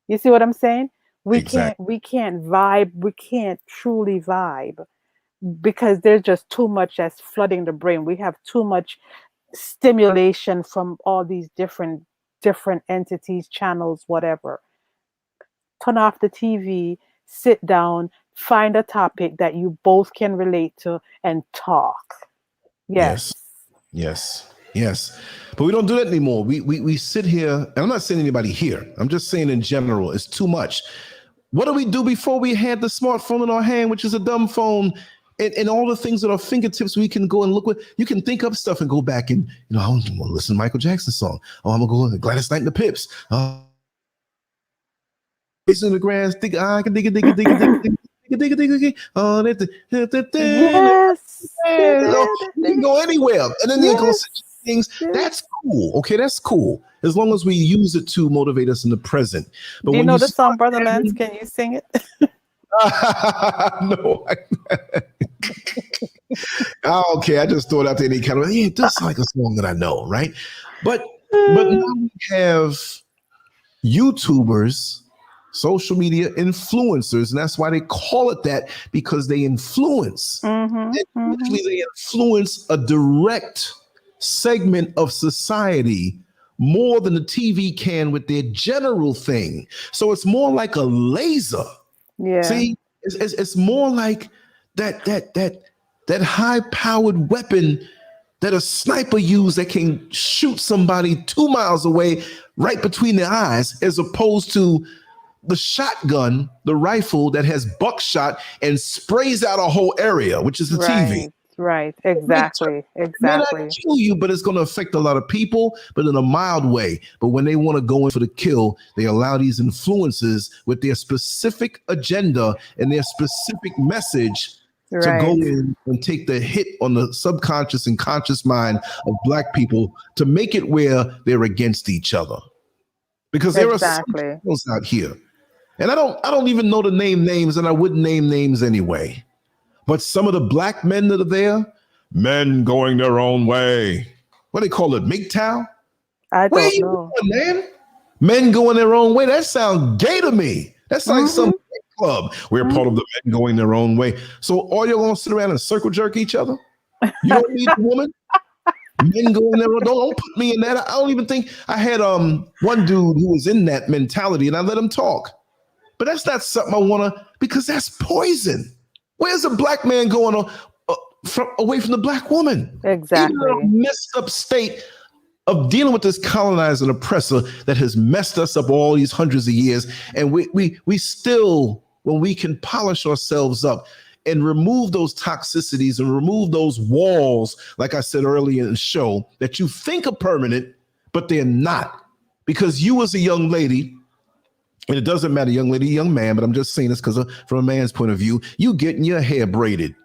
You see what I'm saying? Exactly. We can't vibe, we can't truly vibe because there's just too much that's flooding the brain. We have too much stimulation from all these different entities, channels, whatever. Turn off the TV, sit down, find a topic that you both can relate to and talk. Yes. Yes. Yes. Yes. But we don't do that anymore. We sit here, and I'm not saying anybody here. I'm just saying in general, it's too much. What do we do before we had the smartphone in our hand, which is a dumb phone, and all the things at our fingertips we can go and look with? You can think up stuff and go back and, you know, I want to listen to Michael Jackson's song. Oh, I'm going to go Gladys Knight and the Pips. In the grass, dig, I can dig it, dig it, dig it, dig it, dig it, dig it, dig it, dig it. Oh, Yes. you can go anywhere, and then they're going to say things. That's cool. Okay, that's cool. As long as we use it to motivate us in the present. But do you when know the song, Brother Lance? Can you sing it? No. Okay, I just throw it out there any kind of, yeah, it does sound like a song that I know, right? But now we have YouTubers, social media influencers, and that's why they call it that, because they influence. Usually they influence a direct segment of society more than the TV can with their general thing. So it's more like a laser. Yeah. See, it's more like that high-powered weapon that a sniper uses that can shoot somebody 2 miles away right between the eyes, as opposed to the shotgun, the rifle that has buckshot and sprays out a whole area, which is the TV. Right, exactly. It may not kill you, but it's going to affect a lot of people, but in a mild way. But when they want to go in for the kill, they allow these influences with their specific agenda and their specific message to go in and take the hit on the subconscious and conscious mind of Black people to make it where they're against each other. Because there are some people out here, and I don't even know to name names, and I wouldn't name names anyway. But some of the Black men that are there, men going their own way. What do they call it? MGTOW? I don't know. Going, man? Men going their own way. That sounds gay to me. That's like some club. We're part of the men going their own way. So all you're gonna sit around and circle jerk each other? You don't need a woman? Men going their own. Don't put me in that. I don't even think I had one dude who was in that mentality, and I let him talk. But that's not something I want to, because that's poison. Where's a Black man going away from the Black woman? Exactly. Even in a messed up state of dealing with this colonizer and oppressor that has messed us up all these hundreds of years. And we still, when we can polish ourselves up and remove those toxicities and remove those walls, like I said earlier in the show, that you think are permanent, but they're not. Because you as a young lady, and it doesn't matter, young lady, young man, but I'm just saying this because from a man's point of view, you getting your hair braided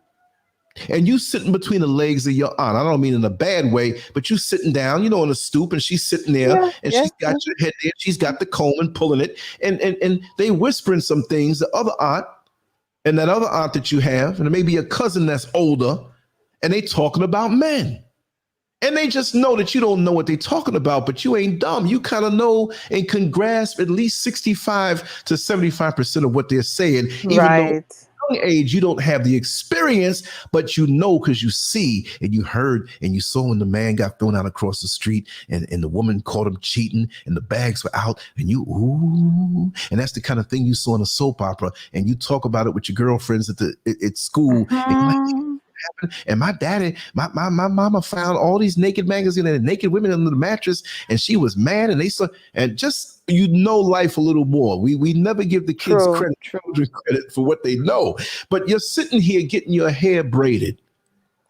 and you sitting between the legs of your aunt. I don't mean in a bad way, but you sitting down, you know, on a stoop, and she's sitting there and she's got your head there. She's got the comb and pulling it, and they whispering some things. The other aunt and that other aunt that you have, and maybe a cousin that's older, and they talking about men. And they just know that you don't know what they're talking about, but you ain't dumb. You kind of know and can grasp at least 65 to 75% of what they're saying. Even though at a young age, you don't have the experience, but you know because you see and you heard and you saw when the man got thrown out across the street and the woman caught him cheating and the bags were out and you, ooh. And that's the kind of thing you saw in a soap opera. And you talk about it with your girlfriends at school. And you're like, and my daddy, my mama found all these naked magazines and naked women under the mattress, and she was mad. And they saw, and just life a little more. We never give the kids credit for what they know. But you're sitting here getting your hair braided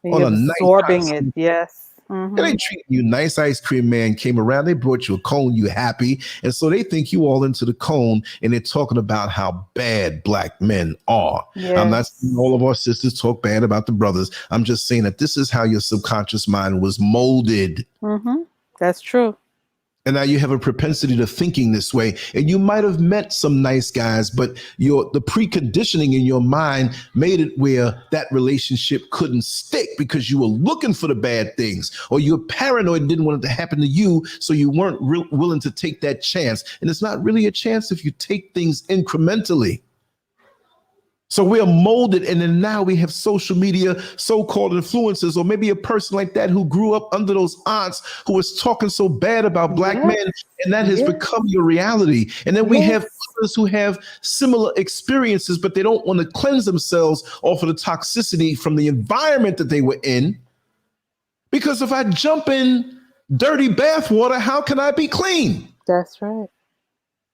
on a nice absorbing it, yes. And they treat you nice. Ice cream man came around. They brought you a cone. You happy. And so they think you all into the cone, and they're talking about how bad Black men are. Yes. I'm not saying all of our sisters talk bad about the brothers. I'm just saying that this is how your subconscious mind was molded. That's true. And now you have a propensity to thinking this way. And you might have met some nice guys, but the preconditioning in your mind made it where that relationship couldn't stick because you were looking for the bad things, or you're paranoid and didn't want it to happen to you. So you weren't willing to take that chance. And it's not really a chance if you take things incrementally. So we are molded, and then now we have social media, so-called influencers, or maybe a person like that who grew up under those aunts who was talking so bad about black men, and that has become your reality. And then we have others who have similar experiences, but they don't want to cleanse themselves off of the toxicity from the environment that they were in. Because if I jump in dirty bathwater, how can I be clean? That's right.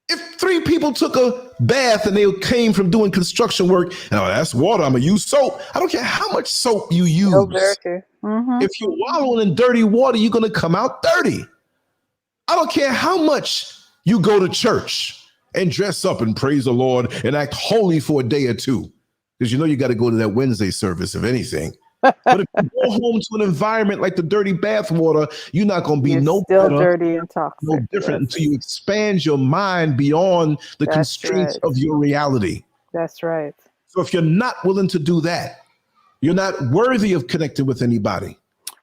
If 3 people took a bath and they came from doing construction work, that's water, I'm going to use soap. I don't care how much soap you use. If you're wallowing in dirty water, you're going to come out dirty. I don't care how much you go to church and dress up and praise the Lord and act holy for a day or two, because you got to go to that Wednesday service, if anything. But if you go home to an environment like the dirty bathwater, you're not going to be still better, dirty and toxic. No different until you expand your mind beyond the constraints of your reality. That's right. So if you're not willing to do that, you're not worthy of connecting with anybody.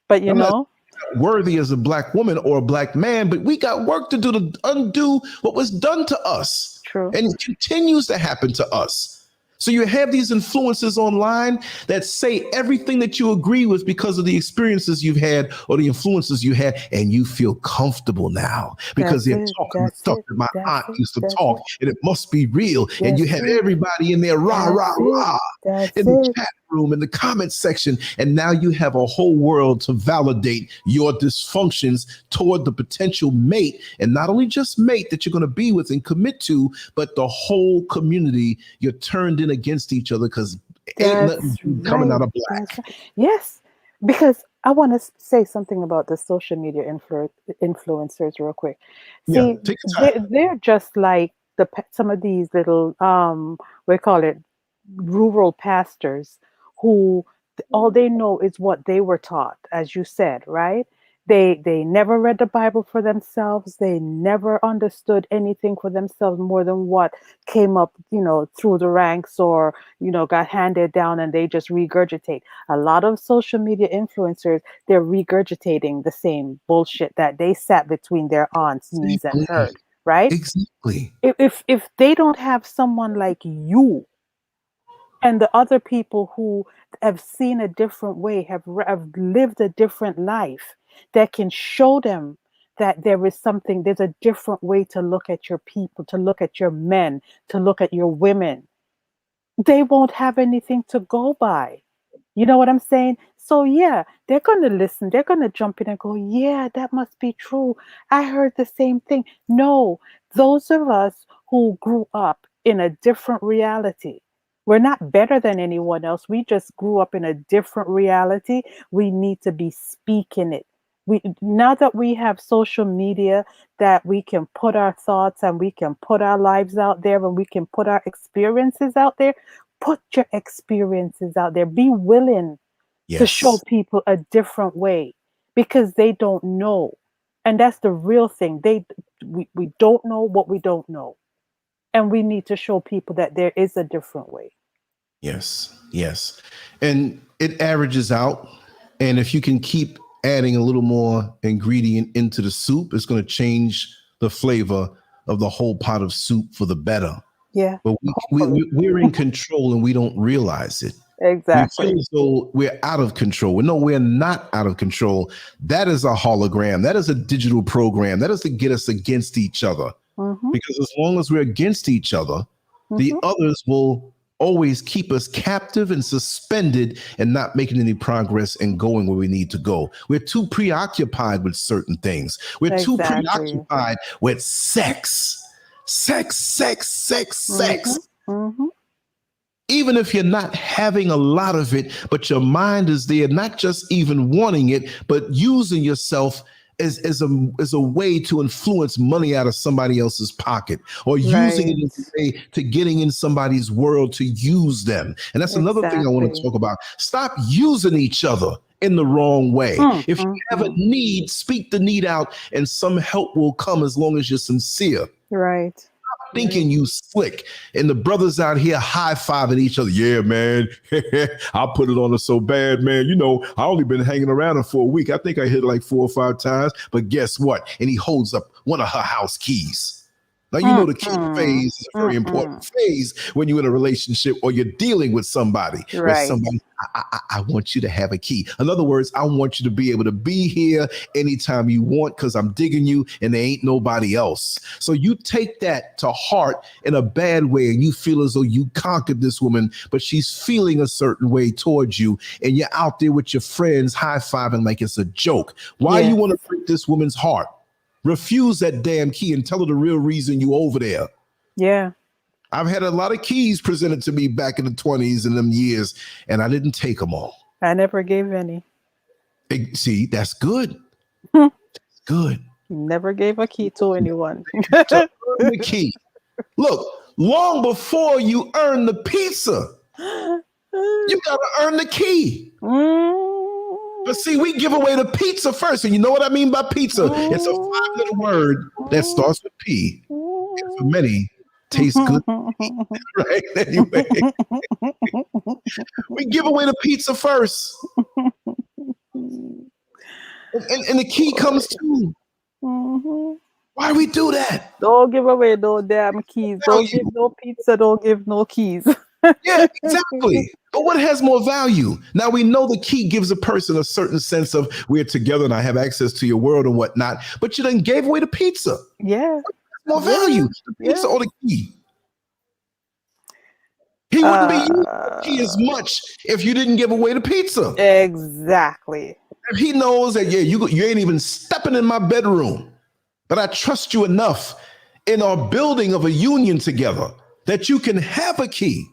But you're not worthy as a black woman or a black man, but we got work to do to undo what was done to us. True. And it continues to happen to us. So you have these influencers online that say everything that you agree with because of the experiences you've had or the influences you had, and you feel comfortable now because they're talking the stuff that my aunt used to talk, and it must be real. And you have everybody in there, rah, rah, rah, in the chat room, in the comment section, and now you have a whole world to validate your dysfunctions toward the potential mate, and not only just mate that you're going to be with and commit to, but the whole community. You're turned in against each other because ain't nothing coming out of black. Yes, because I want to say something about the social media influencers real quick. See, they're just like some of these little we call it rural pastors who all they know is what they were taught, as you said, right? They never read the Bible for themselves. They never understood anything for themselves more than what came up, through the ranks or, got handed down, and they just regurgitate. A lot of social media influencers, they're regurgitating the same bullshit that they sat between their aunts' knees and heard, right? Exactly. If they don't have someone like you and the other people who have seen a different way, have lived a different life, that can show them that there's a different way to look at your people, to look at your men, to look at your women, they won't have anything to go by. You know what I'm saying? So yeah, they're going to listen. They're going to jump in and go, yeah, that must be true. I heard the same thing. No, those of us who grew up in a different reality, we're not better than anyone else. We just grew up in a different reality. We need to be speaking it. Now that we have social media, that we can put our thoughts and we can put our lives out there and we can put our experiences out there. Put your experiences out there. Be willing to show people a different way, because they don't know. And that's the real thing. We don't know what we don't know. And we need to show people that there is a different way. Yes. And it averages out. And if you can keep adding a little more ingredient into the soup, it's going to change the flavor of the whole pot of soup for the better. Yeah. But we're in control and we don't realize it. Exactly. We feel as though we're out of control. No, we're not out of control. That is a hologram. That is a digital program. That is to get us against each other. Mm-hmm. Because as long as we're against each other, the others will always keep us captive and suspended and not making any progress and going where we need to go. We're too preoccupied with certain things. We're too preoccupied with sex. Mm-hmm. Even if you're not having a lot of it, but your mind is there, not just even wanting it, but using yourself is a way to influence money out of somebody else's pocket, or using it as a way to getting in somebody's world to use them. And that's another thing I want to talk about. Stop using each other in the wrong way. If you have a need, speak the need out, and some help will come as long as you're sincere. Right. Thinking you slick, and the brothers out here high-fiving each other. Yeah, man. I'll put it on her so bad, man. You know, I only been hanging around her for a week. I think I hit like 4 or 5 times, but guess what? And he holds up one of her house keys. Now, you know, the key phase is a very important phase when you're in a relationship or you're dealing with somebody. Where somebody, I want you to have a key. In other words, I want you to be able to be here anytime you want because I'm digging you and there ain't nobody else. So you take that to heart in a bad way and you feel as though you conquered this woman, but she's feeling a certain way towards you and you're out there with your friends high-fiving like it's a joke. Why you want to break this woman's heart? Refuse that damn key and tell her the real reason you over there. Yeah. I've had a lot of keys presented to me back in the 20s and them years, and I didn't take them all. I never gave any. See, that's good. That's good. Never gave a key to anyone. To earn the key. Look, long before you earn the pizza, you got to earn the key. But see, we give away the pizza first. And you know what I mean by pizza? It's a 5-letter word that starts with P. And for many, tastes good. Right? Anyway, we give away the pizza first. And the key comes too. Why do we do that? Don't give away no damn keys. Don't give no pizza. Don't give no keys. Yeah, exactly. But what has more value? Now we know the key gives a person a certain sense of we're together and I have access to your world and whatnot, but you done gave away the pizza. Yeah. More value, the pizza or the key. He wouldn't be using the key as much if you didn't give away the pizza. Exactly. If he knows that, you ain't even stepping in my bedroom, but I trust you enough in our building of a union together that you can have a key.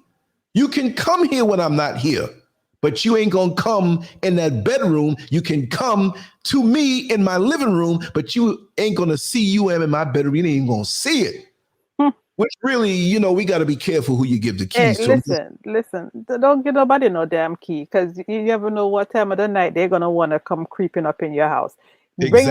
You can come here when I'm not here, but you ain't gonna come in that bedroom. You can come to me in my living room, but you ain't gonna see you in my bedroom. You ain't even gonna see it. Which really, you know, we got to be careful who you give the keys to. Listen, don't give nobody no damn key because you never know what time of the night they're gonna want to come creeping up in your house. Exactly.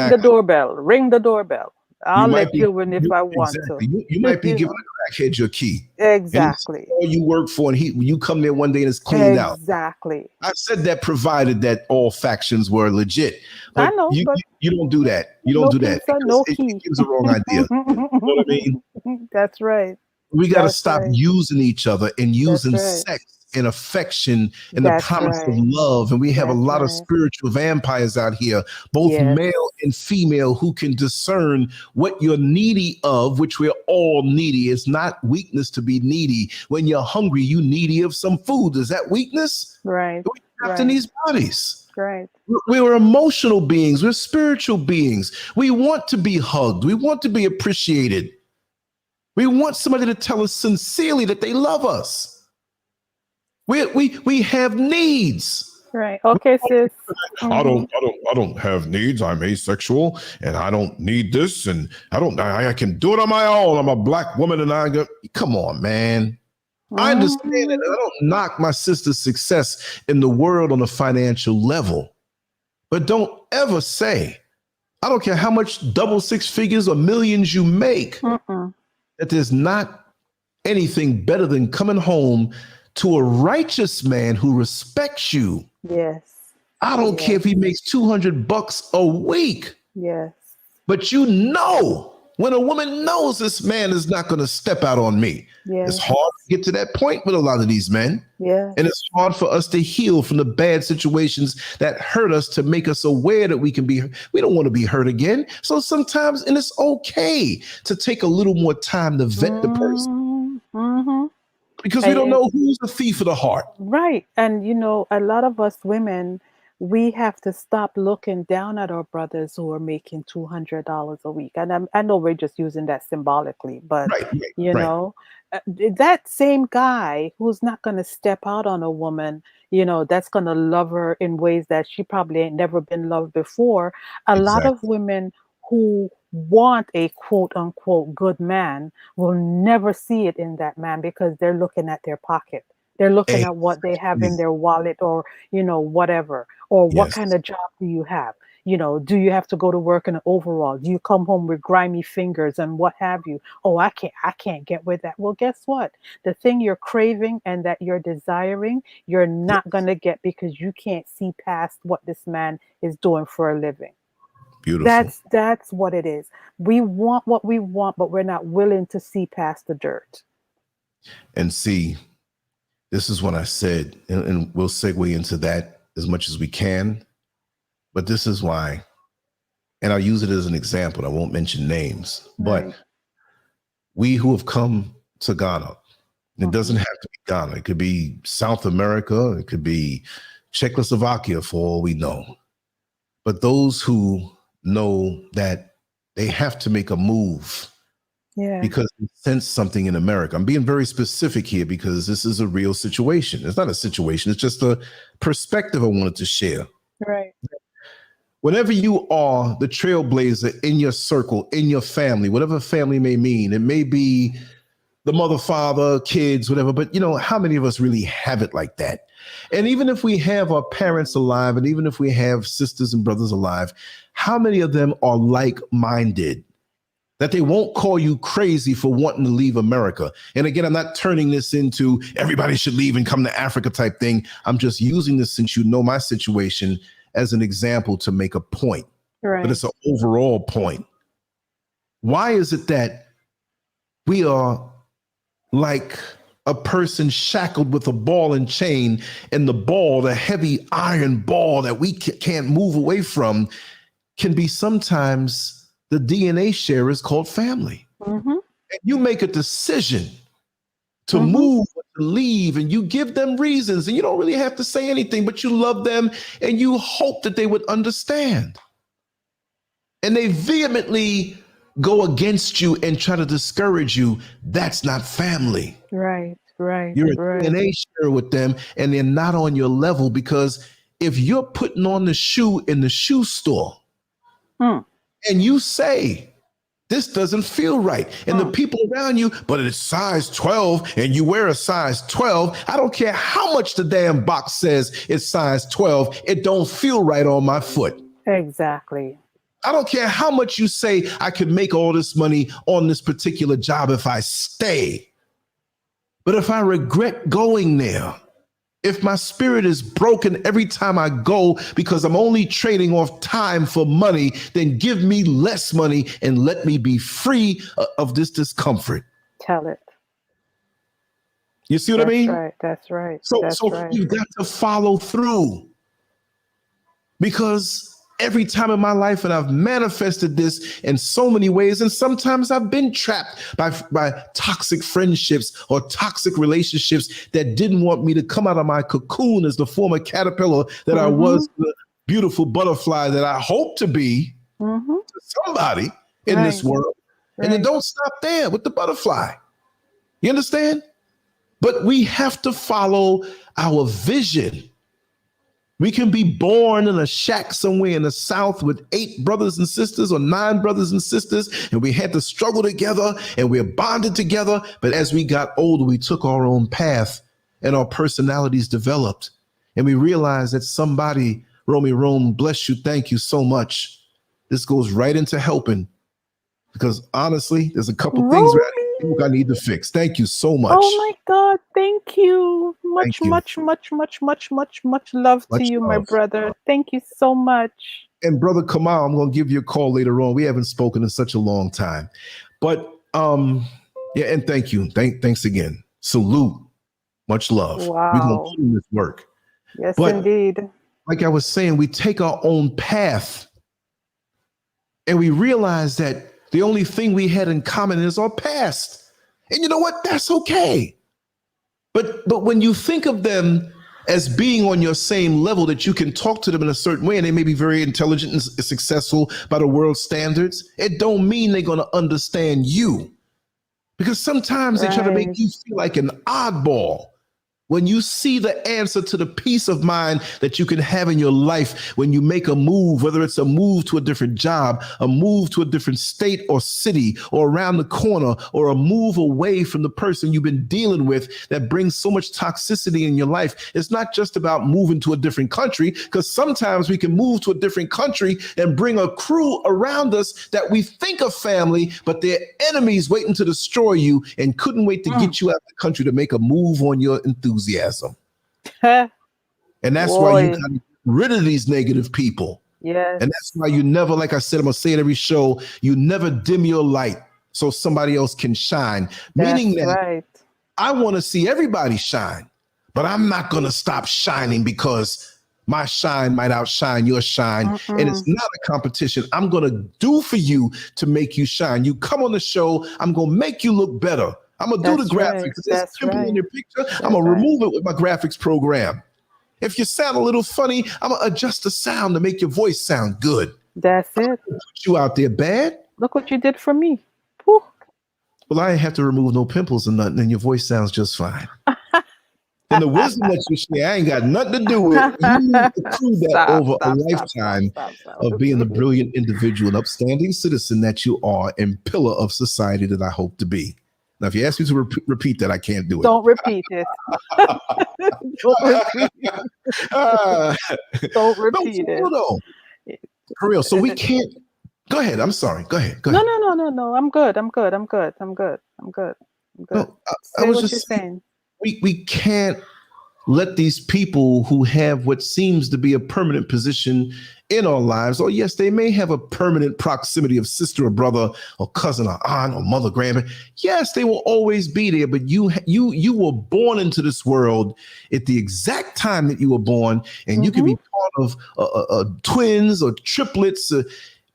Ring the doorbell. I'll let you in if I want to. You might be giving a crackhead your key. Exactly. And all you work for, and you come there one day and it's cleaned out. Exactly. I said that provided that all factions were legit. But I know, you don't do that. You don't do that. No key. It gives the wrong idea. You know what I mean? That's right. We got to stop using each other and using sex and affection and the promise of love. And we have a lot of spiritual vampires out here, both male and female, who can discern what you're needy of, which we're all needy. It's not weakness to be needy. When you're hungry, you needy of some food. Is that weakness? Right. We're trapped in these bodies. Right. We're emotional beings. We're spiritual beings. We want to be hugged. We want to be appreciated. We want somebody to tell us sincerely that they love us. We have needs. Right. Okay, sis. I don't have needs. I'm asexual and I don't need this. And I can do it on my own. I'm a black woman and come on, man. I understand it. I don't knock my sister's success in the world on a financial level. But don't ever say, I don't care how much double six figures or millions you make, that there's not anything better than coming home to a righteous man who respects you. Yes. I don't care if he makes $200 a week. Yes. But you know, when a woman knows this man is not going to step out on me, it's hard to get to that point with a lot of these men. Yeah. And it's hard for us to heal from the bad situations that hurt us to make us aware that we don't want to be hurt again. So sometimes, and it's okay to take a little more time to vet the person. Because we don't know who's the thief of the heart. Right. And, you know, a lot of us women, we have to stop looking down at our brothers who are making $200 a week. And I know we're just using that symbolically, but Right, right, you right. know, that same guy who's not going to step out on a woman, that's going to love her in ways that she probably ain't never been loved before. A lot of Exactly. women who want a quote unquote good man will never see it in that man because they're looking at their pocket. They're looking at what they have in Exactly. their wallet or, whatever, or what Yes, kind of job do you have? Do you have to go to work in an overall? Do you come home with grimy fingers and what have you? Oh, I can't get with that. Well, guess what? The thing you're craving and that you're desiring, you're not going to get because you can't see past what this man is doing for a living. beautiful. That's what it is. We want what we want, but we're not willing to see past the dirt. And see, this is what I said, and we'll segue into that as much as we can. But this is why, and I'll use it as an example. I won't mention names, but Right. we who have come to Ghana, it doesn't have to be Ghana. It could be South America. It could be Czechoslovakia for all we know. But those who know that they have to make a move because they sense something in America. I'm being very specific here because this is a real situation. It's not a situation. It's just a perspective I wanted to share. Right. Whenever you are the trailblazer in your circle, in your family, whatever family may mean, it may be the mother, father, kids, whatever, but how many of us really have it like that? And even if we have our parents alive, and even if we have sisters and brothers alive, how many of them are like-minded that they won't call you crazy for wanting to leave America? And again, I'm not turning this into everybody should leave and come to Africa type thing. I'm just using this, since you know my situation, as an example to make a point. Right. But it's an overall point. Why is it that we are like a person shackled with a ball and chain, and the ball, the heavy iron ball that we can't move away from, can be sometimes the DNA share is called family. Mm-hmm. And you make a decision to move, to leave, and you give them reasons, and you don't really have to say anything, but you love them and you hope that they would understand. And they vehemently go against you and try to discourage you. That's not family. Right. You're a DNA share with them, and they're not on your level, because if you're putting on the shoe in the shoe store and you say, this doesn't feel right, and the people around you, but it's size 12 and you wear a size 12, I don't care how much the damn box says it's size 12, it don't feel right on my foot. Exactly. I don't care how much you say I could make all this money on this particular job if I stay. But if I regret going there, if my spirit is broken every time I go because I'm only trading off time for money, then give me less money and let me be free of this discomfort. Tell it. You see what I mean? That's right. So Right. you got to follow through, because every time in my life, and I've manifested this in so many ways, and sometimes I've been trapped by toxic friendships or toxic relationships that didn't want me to come out of my cocoon as the former caterpillar that I was, the beautiful butterfly that I hope to be to somebody in this world. And then don't stop there with the butterfly. You understand? But we have to follow our vision. We can be born in a shack somewhere in the South with 8 brothers and sisters or 9 brothers and sisters, and we had to struggle together and we're bonded together. But as we got older, we took our own path and our personalities developed. And we realized that somebody, Romy Rome, bless you, thank you so much. This goes right into helping, because honestly, there's a couple things I need to fix. Thank you so much. Oh my God, thank you. Much love to you, my brother. Thank you so much. And brother Kamal, I'm going to give you a call later on. We haven't spoken in such a long time. But yeah, and thank you. Thanks again. Salute. Much love. Wow. We're going to put in this work. Yes, but indeed. Like I was saying, we take our own path and we realize that the only thing we had in common is our past. And you know what? That's okay. But when you think of them as being on your same level, that you can talk to them in a certain way, and they may be very intelligent and successful by the world's standards. It don't mean they're going to understand you, because sometimes they try to make you feel like an oddball. When you see the answer to the peace of mind that you can have in your life when you make a move, whether it's a move to a different job, a move to a different state or city, or around the corner, or a move away from the person you've been dealing with that brings so much toxicity in your life. It's not just about moving to a different country, because sometimes we can move to a different country and bring a crew around us that we think of family, but they're enemies waiting to destroy you and couldn't wait to get you out of the country to make a move on your enthusiasm. And that's why you gotta get rid of these negative people. Yes. And that's why you never, like I said, I'm gonna say it every show, you never dim your light so somebody else can shine. Meaning that I want to see everybody shine, but I'm not gonna stop shining because my shine might outshine your shine. And it's not a competition. I'm gonna do for you to make you shine. You come on the show, I'm gonna make you look better. I'm going to do the graphics. There's pimple in your picture. I'm going to remove it with my graphics program. If you sound a little funny, I'm going to adjust the sound to make your voice sound good. That's it. Put you out there bad. Look what you did for me. Whew. Well, I ain't have to remove no pimples or nothing, and your voice sounds just fine. And the wisdom that you share, I ain't got nothing to do with it. You need to prove that over a lifetime of being the brilliant individual and upstanding citizen that you are and pillar of society that I hope to be. Now, if you ask me to repeat that, I can't do it. Don't repeat it. Don't repeat it. Don't repeat it. No. For real. So we can't. Go ahead. I'm sorry. Go ahead. No. I'm good. No, I was just saying. We can't let these people who have what seems to be a permanent position in our lives, or yes, they may have a permanent proximity of sister or brother or cousin or aunt or mother, grandma. Yes, they will always be there, but you were born into this world at the exact time that you were born, and you can be part of twins or triplets,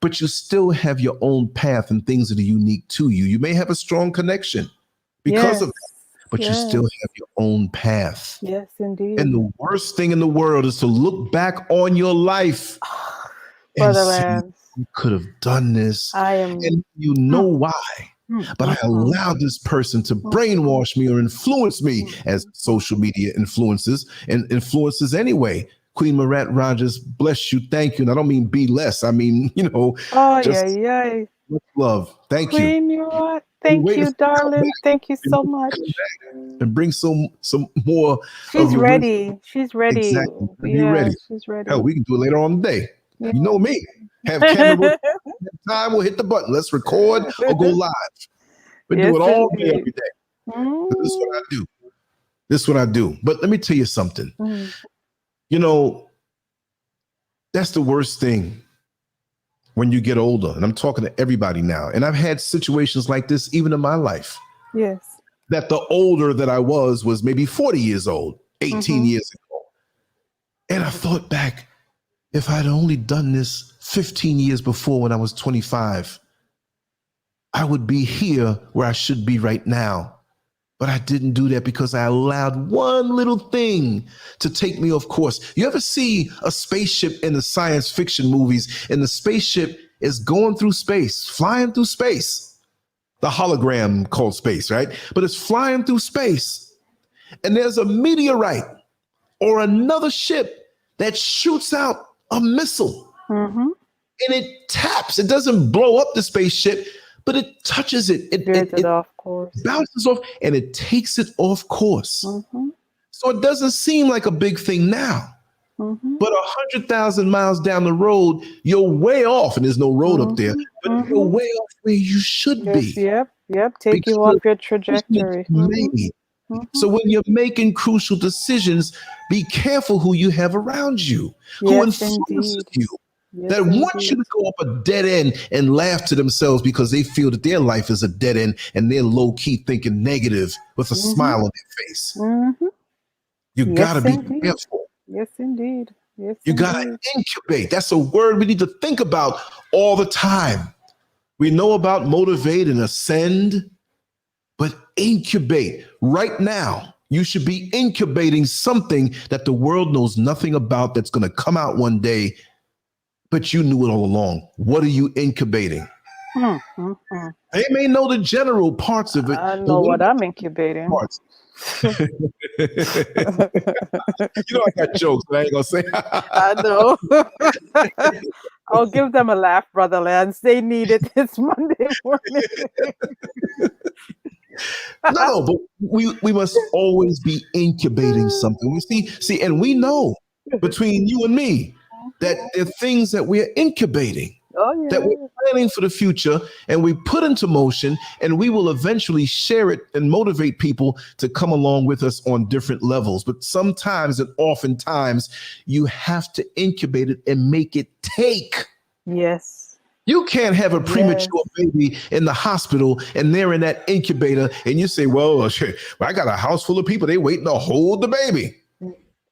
but you still have your own path and things that are unique to you. You may have a strong connection because of that, but you still have your own path. Yes, indeed. And the worst thing in the world is to look back on your life and say, you could have done this. And you know why. But I allowed this person to brainwash me or influence me, as social media influences anyway. Queen Marat Rogers, bless you. Thank you. And I don't mean be less. I mean, much love. Thank you. Queen Marat. Thank you, darling. Thank you so much. And bring some more. She's ready. She's ready. Exactly. You ready? She's ready. Hell, we can do it later on today. Yeah. You know me. Have camera time. We'll hit the button. Let's record or go live. We do it all day, every day. This is what I do. This is what I do. But let me tell you something. You know, that's the worst thing. When you get older, and I'm talking to everybody now, and I've had situations like this even in my life. Yes. That the older that I was maybe 40 years old, 18 years ago. And I thought back, if I'd only done this 15 years before when I was 25, I would be here where I should be right now. But I didn't do that because I allowed one little thing to take me off course. You ever see a spaceship in the science fiction movies, and the spaceship is going through space, flying through space? The hologram called space, right? But it's flying through space. And there's a meteorite or another ship that shoots out a missile. And it taps. It doesn't blow up the spaceship, but it touches it. It off course. Bounces off, and it takes it off course. So it doesn't seem like a big thing now. But 100,000 miles down the road, you're way off, and there's no road up there, but you're way off where you should be. Yep. Take you off your trajectory. So when you're making crucial decisions, be careful who you have around you, who influences you. That want you to go up a dead end and laugh to themselves because they feel that their life is a dead end and they're low key thinking negative with a smile on their face. You gotta be careful. Yes, indeed. You gotta incubate. That's a word we need to think about all the time. We know about motivate and ascend, but incubate right now. You should be incubating something that the world knows nothing about that's going to come out one day, but you knew it all along. What are you incubating? They may know the general parts of it. I know what I'm incubating. Parts. I got jokes, but I ain't gonna say. I know. I'll give them a laugh, Brother Lance. They need it this Monday morning. No, but we must always be incubating something. We see, and we know between you and me that there are things that we're incubating. That we're planning for the future and we put into motion, and we will eventually share it and motivate people to come along with us on different levels. But sometimes and oftentimes you have to incubate it and make it take. Yes. You can't have a premature baby in the hospital and they're in that incubator and you say, well, I got a house full of people. They waiting to hold the baby.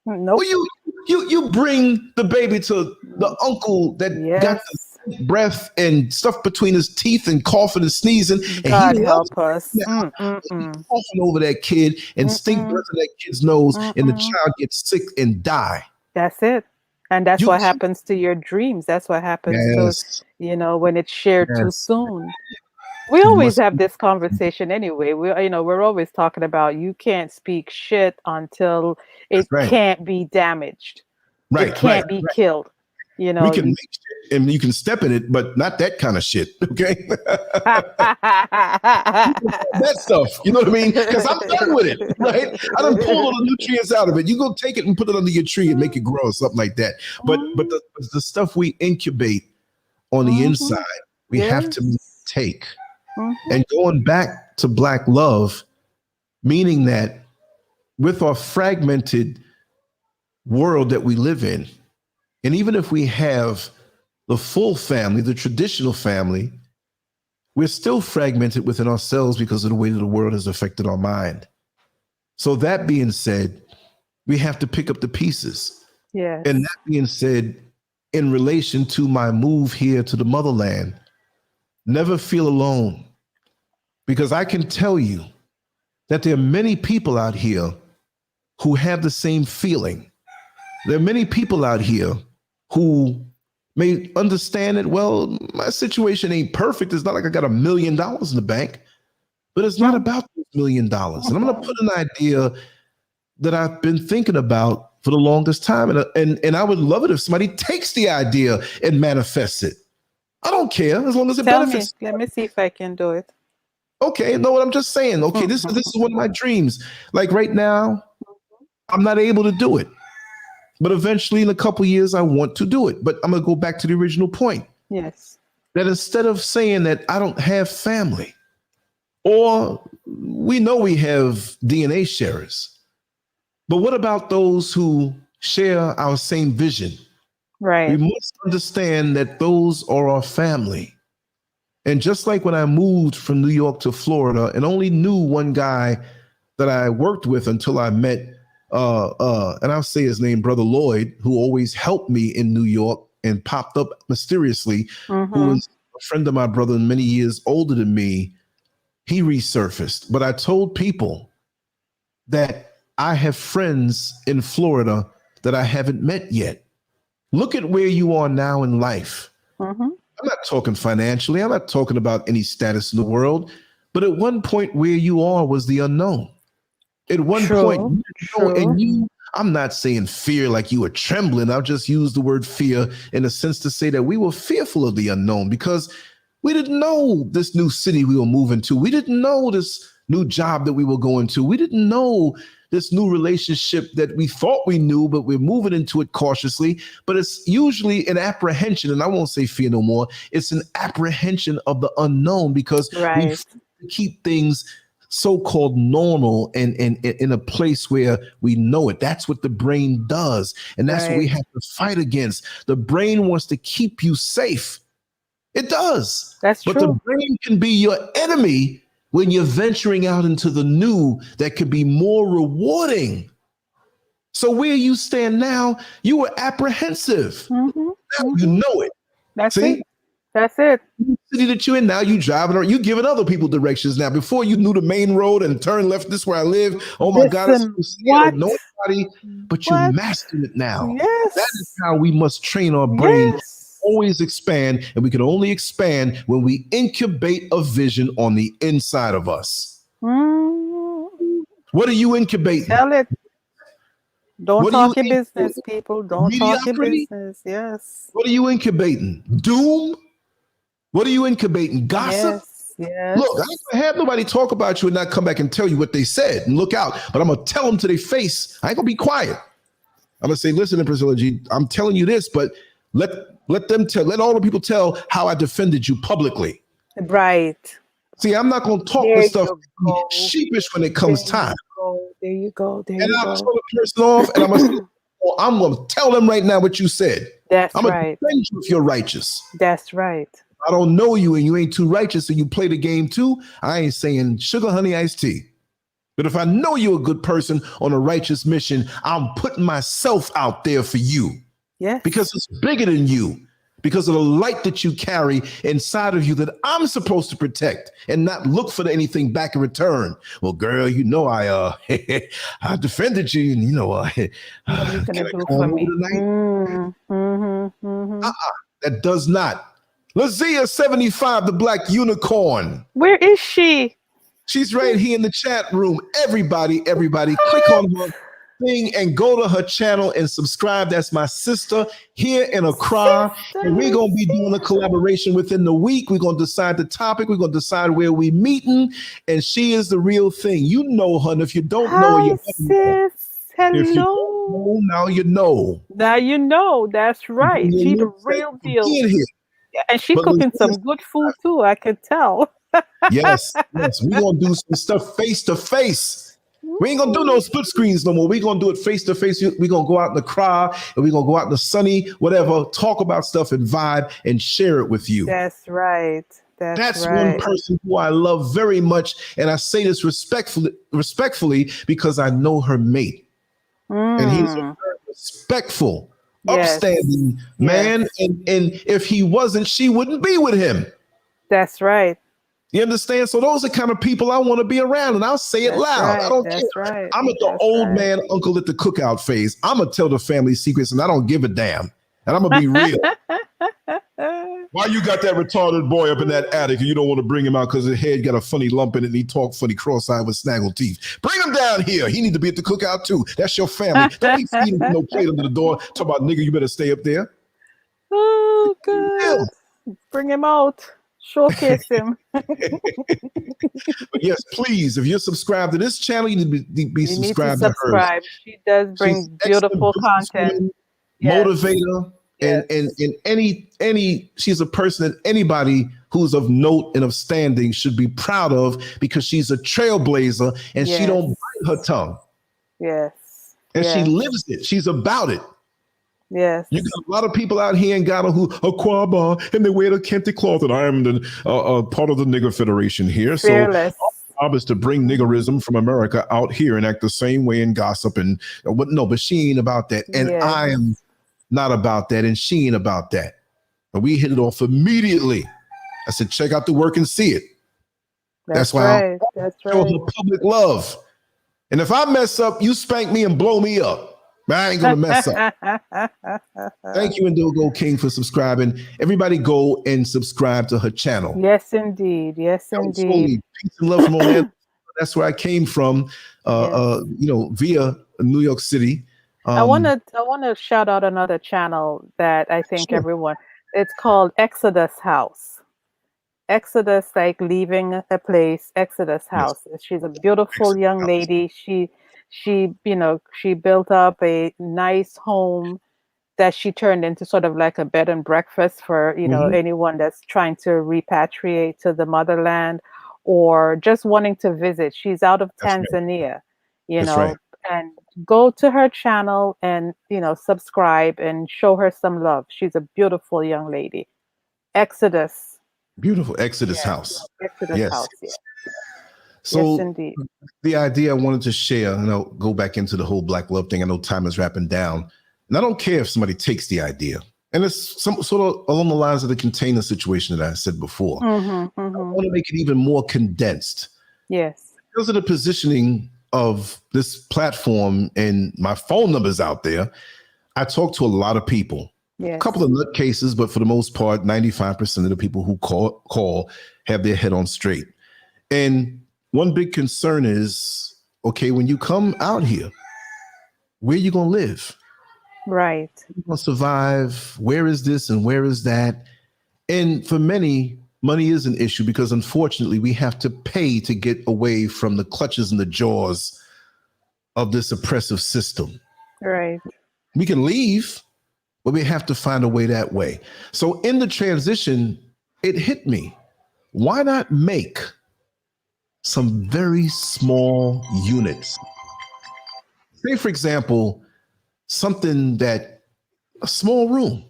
Nope. Well, you bring the baby to the uncle that got the breath and stuff between his teeth and coughing and sneezing. And God help us. Coughing over that kid and stink breath in that kid's nose, and the child gets sick and die. That's it. And that's what happens to your dreams. That's what happens to, when it's shared too soon. We always have this conversation anyway. We're always talking about you can't speak shit until it can't be damaged. It can't be killed. We can make shit and you can step in it, but not that kind of shit. Okay. That stuff, you know what I mean? Because I'm done with it, right? I done pulled all the nutrients out of it. You go take it and put it under your tree and make it grow or something like that. But the stuff we incubate on the inside, we have to take. And going back to Black love, meaning that with our fragmented world that we live in, and even if we have the full family, the traditional family, we're still fragmented within ourselves because of the way that the world has affected our mind. So that being said, we have to pick up the pieces. Yeah. And that being said, in relation to my move here to the motherland, never feel alone. Because I can tell you that there are many people out here who have the same feeling. There are many people out here who may understand that, well, my situation ain't perfect. It's not like I got $1 million in the bank, but it's not about $1 million. And I'm going to put an idea that I've been thinking about for the longest time. And I would love it if somebody takes the idea and manifests it. I don't care as long as it benefits. Let me see if I can do it. Okay, know what I'm just saying? Okay, this is one of my dreams. Like right now, I'm not able to do it. But eventually in a couple of years, I want to do it. But I'm going to go back to the original point. Yes. That instead of saying that I don't have family, or we know we have DNA sharers, but what about those who share our same vision? Right. We must understand that those are our family. And just like when I moved from New York to Florida and only knew one guy that I worked with until I met and I'll say his name, Brother Lloyd, who always helped me in New York and popped up mysteriously, who was a friend of my brother and many years older than me. He resurfaced. But I told people that I have friends in Florida that I haven't met yet. Look at where you are now in life. I'm not talking financially. I'm not talking about any status in the world. But at one point, where you are was the unknown. At one point, I'm not saying fear like you were trembling. I'll just use the word fear in a sense to say that we were fearful of the unknown because we didn't know this new city we were moving to. We didn't know this new job that we were going to. We didn't know this new relationship that we thought we knew, but we're moving into it cautiously. But it's usually an apprehension, and I won't say fear no more. It's an apprehension of the unknown because we keep things so-called normal and in a place where we know it. That's what the brain does. And that's what we have to fight against. The brain wants to keep you safe. It does. That's true. But the brain can be your enemy when you're venturing out into the new that could be more rewarding. So where you stand now, you were apprehensive. Now you know it. That's it. That's it. The city that you're in now, you driving or you giving other people directions now. Before you knew the main road and turn left, this is where I live. Oh my God, it's so scary. Nobody, but you mastered it now. Yes. That is how we must train our brain. Always expand, and we can only expand when we incubate a vision on the inside of us. What are you incubating? Tell it. Don't talk your business, people. Don't talk your business. Yes. What are you incubating? Doom? What are you incubating? Gossip? Yes. Look, I ain't gonna have nobody talk about you and not come back and tell you what they said and look out. But I'm gonna tell them to their face. I ain't gonna be quiet. I'm gonna say, listen, Priscilla G, I'm telling you this, but let all the people tell how I defended you publicly. Right. See, I'm not gonna talk the stuff sheepish when it comes time. There you go. And I'll tell the person off, and I'm gonna tell them right now what you said. That's I'm right. gonna defend you if you're righteous. That's right. I don't know you and you ain't too righteous and you play the game too. I ain't saying sugar, honey, iced tea. But if I know you're a good person on a righteous mission, I'm putting myself out there for you. Yes. Because it's bigger than you. Because of the light that you carry inside of you that I'm supposed to protect and not look for anything back in return. Well, girl, you know I I defended you, and you know what are you gonna do for me? That does not. Lazia 75, the black unicorn. Where is she? She's right here in the chat room. Everybody, click on her thing and go to her channel and subscribe. That's my sister here in Accra. And we're going to be doing a collaboration within the week. We're going to decide the topic. We're going to decide where we're meeting. And she is the real thing. You know her. And if you don't know her, hello. If you don't know, now you know. Now you know. That's right. She's the real deal. Yeah, and she's cooking some good food too. I can tell. Yes. We're going to do some stuff face to face. We ain't gonna do no split screens no more. We're gonna do it face to face. We're gonna go out in the crowd and we're gonna go out in the sunny, whatever, talk about stuff and vibe and share it with you. That's right. That's one person who I love very much. And I say this respectfully because I know her mate. And he's a very respectful, upstanding man. And if he wasn't, she wouldn't be with him. That's right. You understand? So those are the kind of people I want to be around, and I'll say it loud. I don't care. Right. I'm at the old man uncle at the cookout phase. I'm going to tell the family secrets, and I don't give a damn. And I'm going to be real. Why you got that retarded boy up in that attic and you don't want to bring him out because his head got a funny lump in it and he talk funny cross-eyed with snaggle teeth? Bring him down here. He need to be at the cookout too. That's your family. Don't be feeding him no plate under the door. Talk about, nigga, you better stay up there. Oh, God. Bring him out. Showcase him. But yes, please, if you're subscribed to this channel, you need to be subscribed to her. She does bring beautiful content. Motivator. Yes. And any she's a person that anybody who's of note and of standing should be proud of because she's a trailblazer and she don't bite her tongue. Yes. And she lives it. She's about it. Yes. You got a lot of people out here in Ghana who are quaba and they wear the kente cloth, and I am the part of the nigger federation here. Fearless. So our job is to bring niggerism from America out here and act the same way and gossip and but she ain't about that. And I am not about that, and she ain't about that. And we hit it off immediately. I said, check out the work and see it. That's why I show her public love. And if I mess up, you spank me and blow me up. I ain't gonna mess up. Thank you, Indigo King, for subscribing. Everybody go and subscribe to her channel. Yes, indeed. Yes, indeed. Peace and love from Orlando. That's where I came from, via New York City. I want to shout out another channel that I think everyone. It's called Exodus House. Exodus, like leaving a place. Exodus House. Yes. She's a beautiful young lady. She built up a nice home that she turned into sort of like a bed and breakfast for anyone that's trying to repatriate to the motherland or just wanting to visit. She's out of Tanzania, and go to her channel and subscribe and show her some love. She's a beautiful young lady. Exodus. Beautiful Exodus House. Exodus House. Yeah. So yes, indeed. The idea I wanted to share, and I'll go back into the whole Black love thing. I know time is wrapping down, and I don't care if somebody takes the idea. And it's some sort of along the lines of the container situation that I said before. I want to make it even more condensed. Yes. Because of the positioning of this platform and my phone numbers out there, I talk to a lot of people. Yes. A couple of nutcases, but for the most part, 95% of the people who call have their head on straight. And one big concern is, okay, when you come out here, where you going to live? Right. You going to survive? Where is this and where is that? And for many, money is an issue because unfortunately we have to pay to get away from the clutches and the jaws of this oppressive system. Right. We can leave, but we have to find a way that way. So in the transition, it hit me. Why not make some very small units? Say, for example, something that a small room,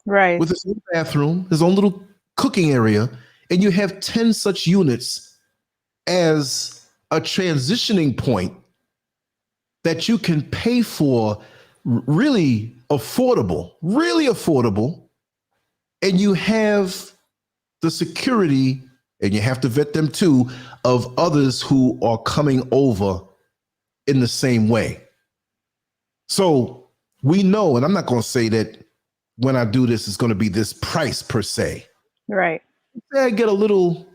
right, with its own bathroom, his own little cooking area, and you have 10 such units as a transitioning point that you can pay for really affordable, and you have the security, and you have to vet them too, of others who are coming over in the same way. So we know, and I'm not going to say that when I do this, it's going to be this price per se. Right. Say I get a little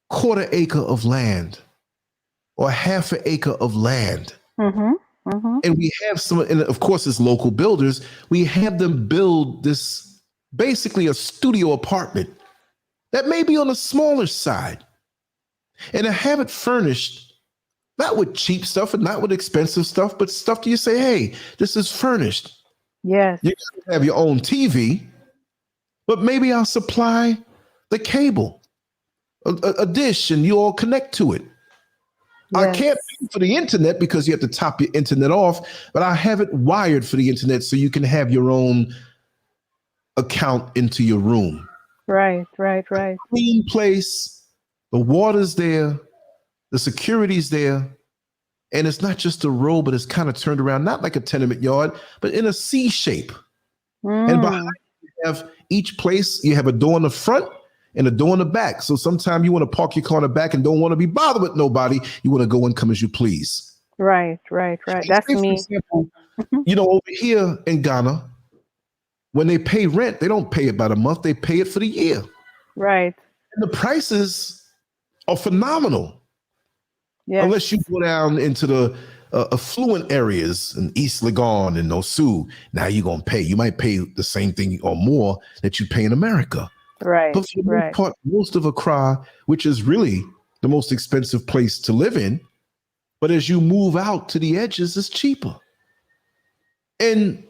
quarter acre of land or half an acre of land. And we have some, and of course, it's local builders. We have them build this basically a studio apartment that may be on the smaller side, and to have it furnished, not with cheap stuff and not with expensive stuff, but stuff that you say, hey, this is furnished. Yes. You can have your own TV, but maybe I'll supply the cable, a dish, and you all connect to it. Yes. I can't pay for the internet because you have to top your internet off, but I have it wired for the internet so you can have your own account into your room. Right. Clean place, the water's there, the security's there, and it's not just a row, but it's kind of turned around, not like a tenement yard, but in a C shape. And behind you have each place, you have a door in the front and a door in the back. So sometimes you want to park your car in the back and don't want to be bothered with nobody. You want to go and come as you please. Right. That's me. Example, over here in Ghana, when they pay rent, they don't pay it by the month, they pay it for the year. Right. And the prices are phenomenal. Yes. Unless you go down into the affluent areas in East Legon and Osu, now you're going to pay. You might pay the same thing or more that you pay in America. Right. But for the most part, most of Accra, which is really the most expensive place to live in, but as you move out to the edges, it's cheaper. And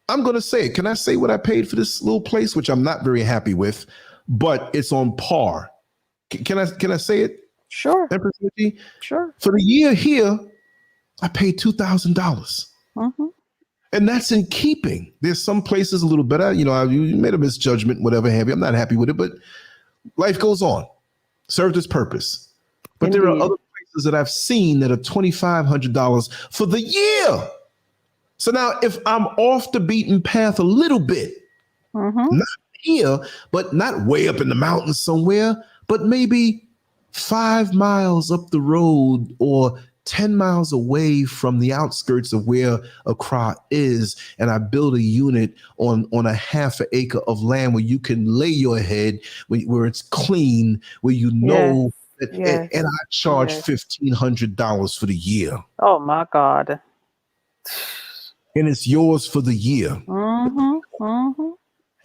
I'm going to say, can I say what I paid for this little place, which I'm not very happy with, but it's on par. Can I say it? Sure. Sure. For the year here, I paid $2,000. And that's in keeping. There's some places a little better. You made a misjudgment, whatever have you. I'm not happy with it, but life goes on. Served its purpose. But Indeed. There are other places that I've seen that are $2,500 for the year. So now if I'm off the beaten path a little bit, not here, but not way up in the mountains somewhere, but maybe 5 miles up the road or 10 miles away from the outskirts of where Accra is, and I build a unit on a half an acre of land where you can lay your head, where it's clean, where you know that, and I charge $1,500 for the year. Oh my God. And it's yours for the year.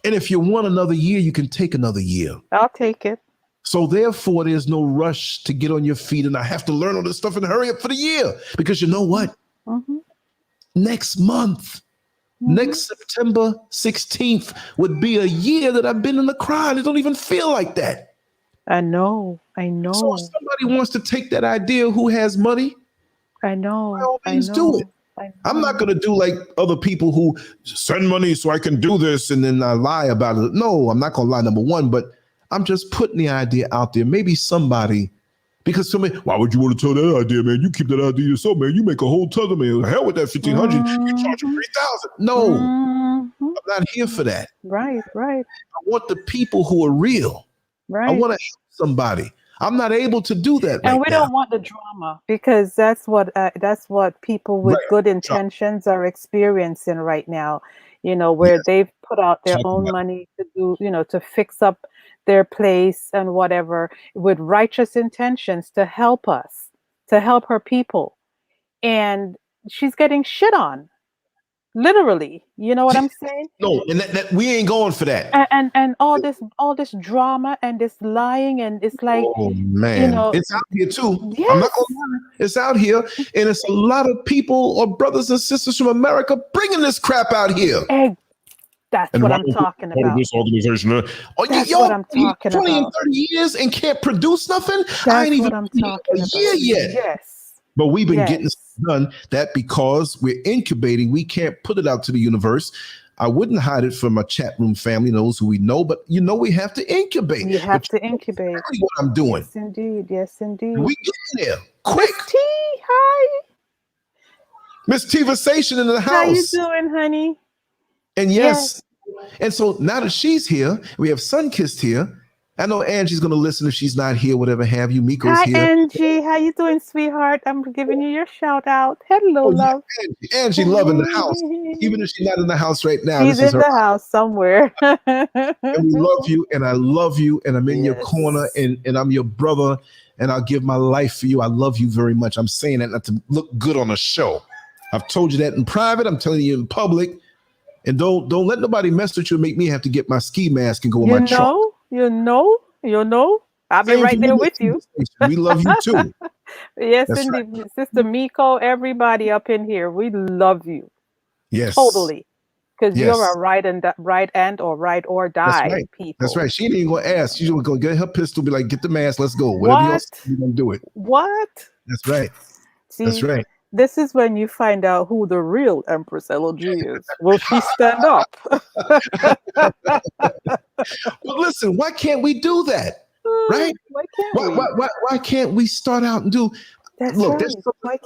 And if you want another year, you can take another year. I'll take it. So therefore, there's no rush to get on your feet and I have to learn all this stuff and hurry up for the year. Because you know what? Next month, next September 16th would be a year that I've been in the crowd. It don't even feel like that. I know. So if somebody wants to take that idea who has money, by all means do it. I'm not going to do like other people who send money so I can do this and then I lie about it. No, I'm not going to lie, number one, but I'm just putting the idea out there. Maybe somebody, because somebody, why would you want to tell that idea, man? You keep that idea yourself, man. You make a whole ton of, man. Hell with that 1,500. You charge them 3,000. No, I'm not here for that. Right. I want the people who are real. Right. I want to help somebody. I'm not able to do that and right we now. don't want the drama, because that's what people with good intentions are experiencing right now. Where they've put out their own money to do, to fix up their place and whatever, with righteous intentions to help us, to help her people, and she's getting shit on, literally. You know what I'm saying? No, and that we ain't going for that. And all this drama and this lying, and it's like, oh man, it's out here too. Yes. I'm not gonna lie, it's out here, and it's a lot of people or brothers and sisters from America bringing this crap out here. Hey, that's what I'm talking about. This organization, that's what I'm talking 20 about. and 30 years and can't produce nothing. I ain't even what I'm talking a year yet. Yes. But we've been getting done. That because we're incubating, we can't put it out to the universe. I wouldn't hide it from my chat room family, those who we know, but we have to incubate. You have to incubate. Exactly what I'm doing. Yes, indeed. We get in there quick. Miss T, hi. Miss T-versation in the house. How you doing, honey? And yes. And so now that she's here, we have Sunkissed here. I know Angie's going to listen if she's not here, whatever have you. Miko's here. Hi, Angie. How you doing, sweetheart? I'm giving you your shout out. Hello, love. Yeah, Angie loving the house. Even if she's not in the house right now. She's in the house somewhere. And we love you, and I love you, and I'm in your corner, and I'm your brother, and I'll give my life for you. I love you very much. I'm saying that not to look good on a show. I've told you that in private. I'm telling you in public. And don't let nobody mess with you and make me have to get my ski mask and go in my truck. You know. I'll be right there with you. We love you too. Yes, indeed. Right. Sister Miko, everybody up in here, we love you. Yes. Totally. Because you're a right or die people. That's right. She ain't even going to ask. She's going to go get her pistol, be like, get the mask, let's go. Whatever else, you're going to do it. What? That's right. See, that's right. This is when you find out who the real Empress LOG is. Will she stand up? Well, listen, why can't we do that? Right? Why can't we start out and do? Look,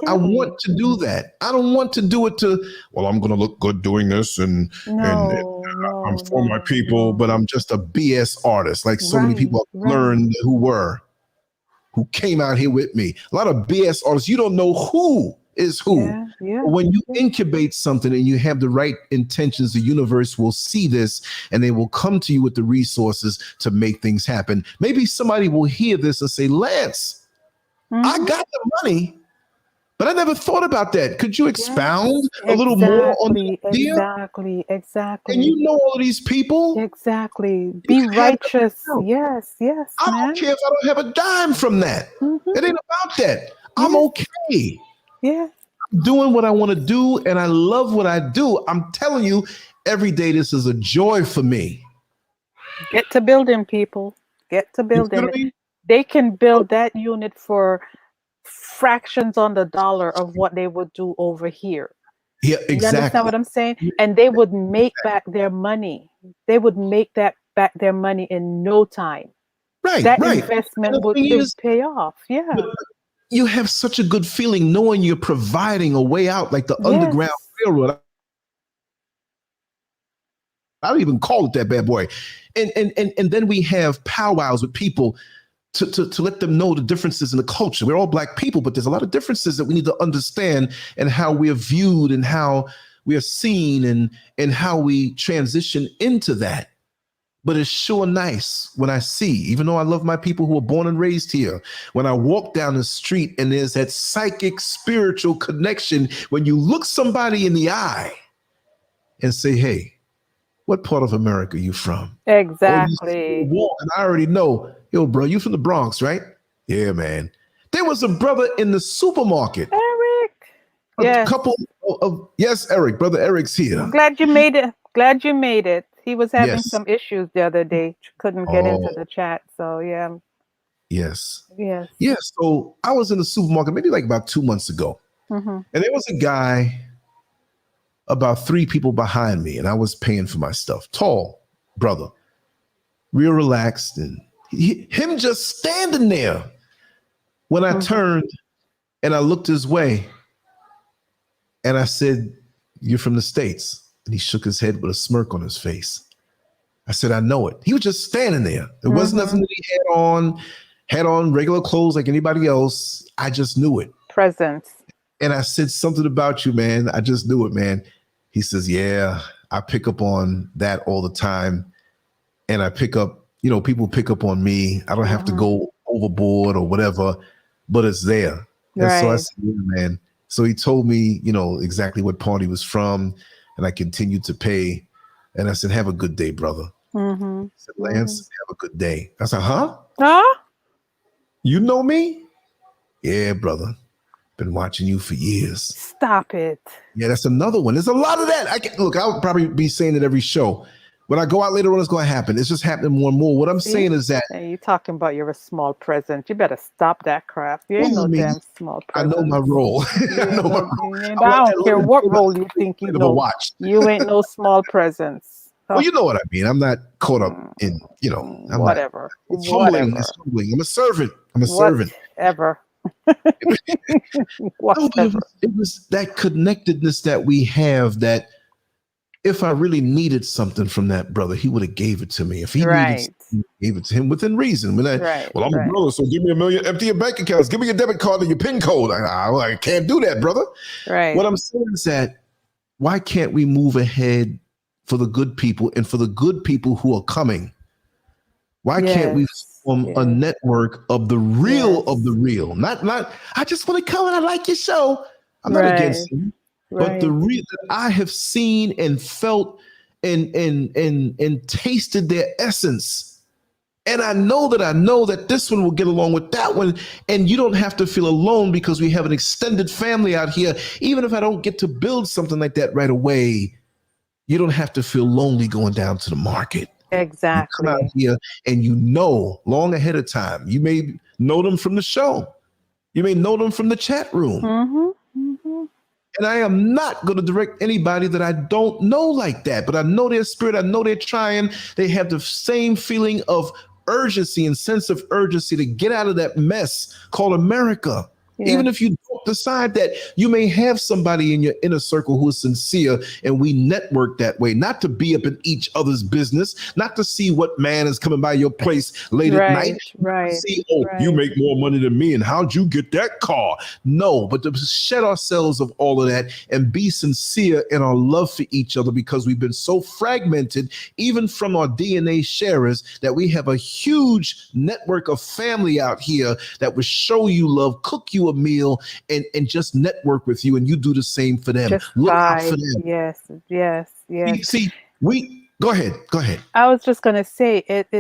I want to do that. I don't want to do it well, I'm going to look good doing this, and I'm for my people, but I'm just a BS artist, like so many people I've learned who came out here with me. A lot of BS artists, you don't know who is who. When you incubate something and you have the right intentions, the universe will see this and they will come to you with the resources to make things happen. Maybe somebody will hear this and say, Lance, I got the money, but I never thought about that. Could you expound a little more on the idea? Exactly. And you know all these people. Exactly. Be righteous. Yes. I don't care if I don't have a dime from that. It ain't about that. I'm okay. Yeah. I'm doing what I want to do, and I love what I do. I'm telling you, every day this is a joy for me. Get to building, people. Get to building. They can build that unit for fractions on the dollar of what they would do over here. Yeah, exactly. You understand what I'm saying? And they would make back their money. They would make back their money in no time. That investment would pay off. Yeah. You have such a good feeling knowing you're providing a way out, like the Underground Railroad. I don't even call it that bad boy. And then we have powwows with people to let them know the differences in the culture. We're all Black people, but there's a lot of differences that we need to understand, and how we're viewed and how we are seen and how we transition into that. But it's sure nice when I see, even though I love my people who are born and raised here, when I walk down the street and there's that psychic spiritual connection when you look somebody in the eye and say, hey, what part of America are you from? Exactly. And I already know, yo, bro, you from the Bronx, right? Yeah, man. There was a brother in the supermarket. Eric. A couple of, Eric, brother Eric's here. I'm glad you made it. He was having some issues the other day. Couldn't get into the chat. So, yeah. Yes. So I was in the supermarket maybe like about 2 months ago. And there was a guy about 3 people behind me, and I was paying for my stuff. Tall brother, real relaxed, and him just standing there. When I turned and I looked his way and I said, you're from the States. And he shook his head with a smirk on his face. I said, I know it. He was just standing there. There wasn't nothing that he had on regular clothes like anybody else. I just knew it. Presence. And I said, something about you, man. I just knew it, man. He says, yeah, I pick up on that all the time. And I pick up, people pick up on me. I don't have to go overboard or whatever, but it's there. And so I said, yeah, man. So he told me, exactly what part he was from. And I continued to pay. And I said, have a good day, brother. He said, Lance, have a good day. I said, huh? Huh? You know me? Yeah, brother. Been watching you for years. Stop it. Yeah, that's another one. There's a lot of that. Look, I'll probably be saying it every show. When I go out later on, it's going to happen. It's just happening more and more. What I'm saying is that... Hey, you're talking about you're a small present. You better stop that crap. You ain't no damn small present. I know my role. I know my role. I don't care what role you think you know. You ain't no small presence. Well, you know what I mean. I'm not caught up in, I'm whatever. Not, it's humbling. It's humbling. I'm a servant. Whatever. Whatever. It was that connectedness that we have that if I really needed something from that brother, he would have gave it to me. If he needed something, he gave it to him within reason. Well, I'm a brother, so give me $1 million, empty your bank accounts, give me your debit card and your PIN code. I can't do that, brother. Right. What I'm saying is that why can't we move ahead for the good people and for the good people who are coming? Why can't we form a network of the real of the real? Not I just want to come and I like your show. I'm not against you. But the real that I have seen and felt and tasted their essence. And I know that this one will get along with that one. And you don't have to feel alone because we have an extended family out here. Even if I don't get to build something like that right away, you don't have to feel lonely going down to the market. Exactly. You come out here and long ahead of time. You may know them from the show. You may know them from the chat room. And I am not going to direct anybody that I don't know like that, but I know their spirit. I know they're trying. They have the same feeling of urgency and sense of urgency to get out of that mess called America. Even if you don't decide that, you may have somebody in your inner circle who is sincere, and we network that way, not to be up in each other's business, not to see what man is coming by your place late at night. See, you make more money than me, and how'd you get that car? No, but to shed ourselves of all of that and be sincere in our love for each other, because we've been so fragmented, even from our DNA sharers, that we have a huge network of family out here that will show you love, cook you a meal, and just network with you, and you do the same for them. Look out for them. Yes. See, go ahead. I was just gonna say it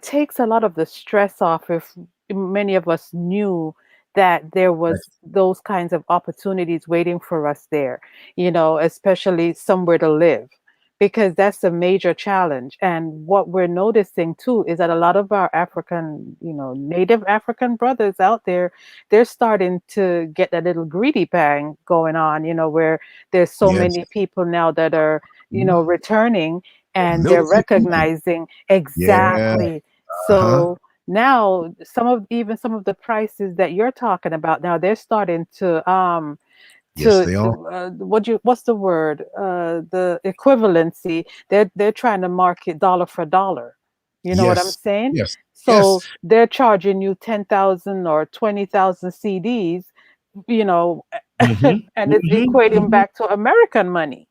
takes a lot of the stress off if many of us knew that there was those kinds of opportunities waiting for us there, especially somewhere to live. Because that's a major challenge. And what we're noticing too is that a lot of our African, native African brothers out there, they're starting to get that little greedy bang going on, where there's so many people now that are, returning, and they're recognizing So now some of the prices that you're talking about now, they're starting to what's the word? The equivalency. They're trying to market dollar for dollar. You know what I'm saying? Yes. So they're charging you 10,000 or 20,000 CDs, and it's equating back to American money.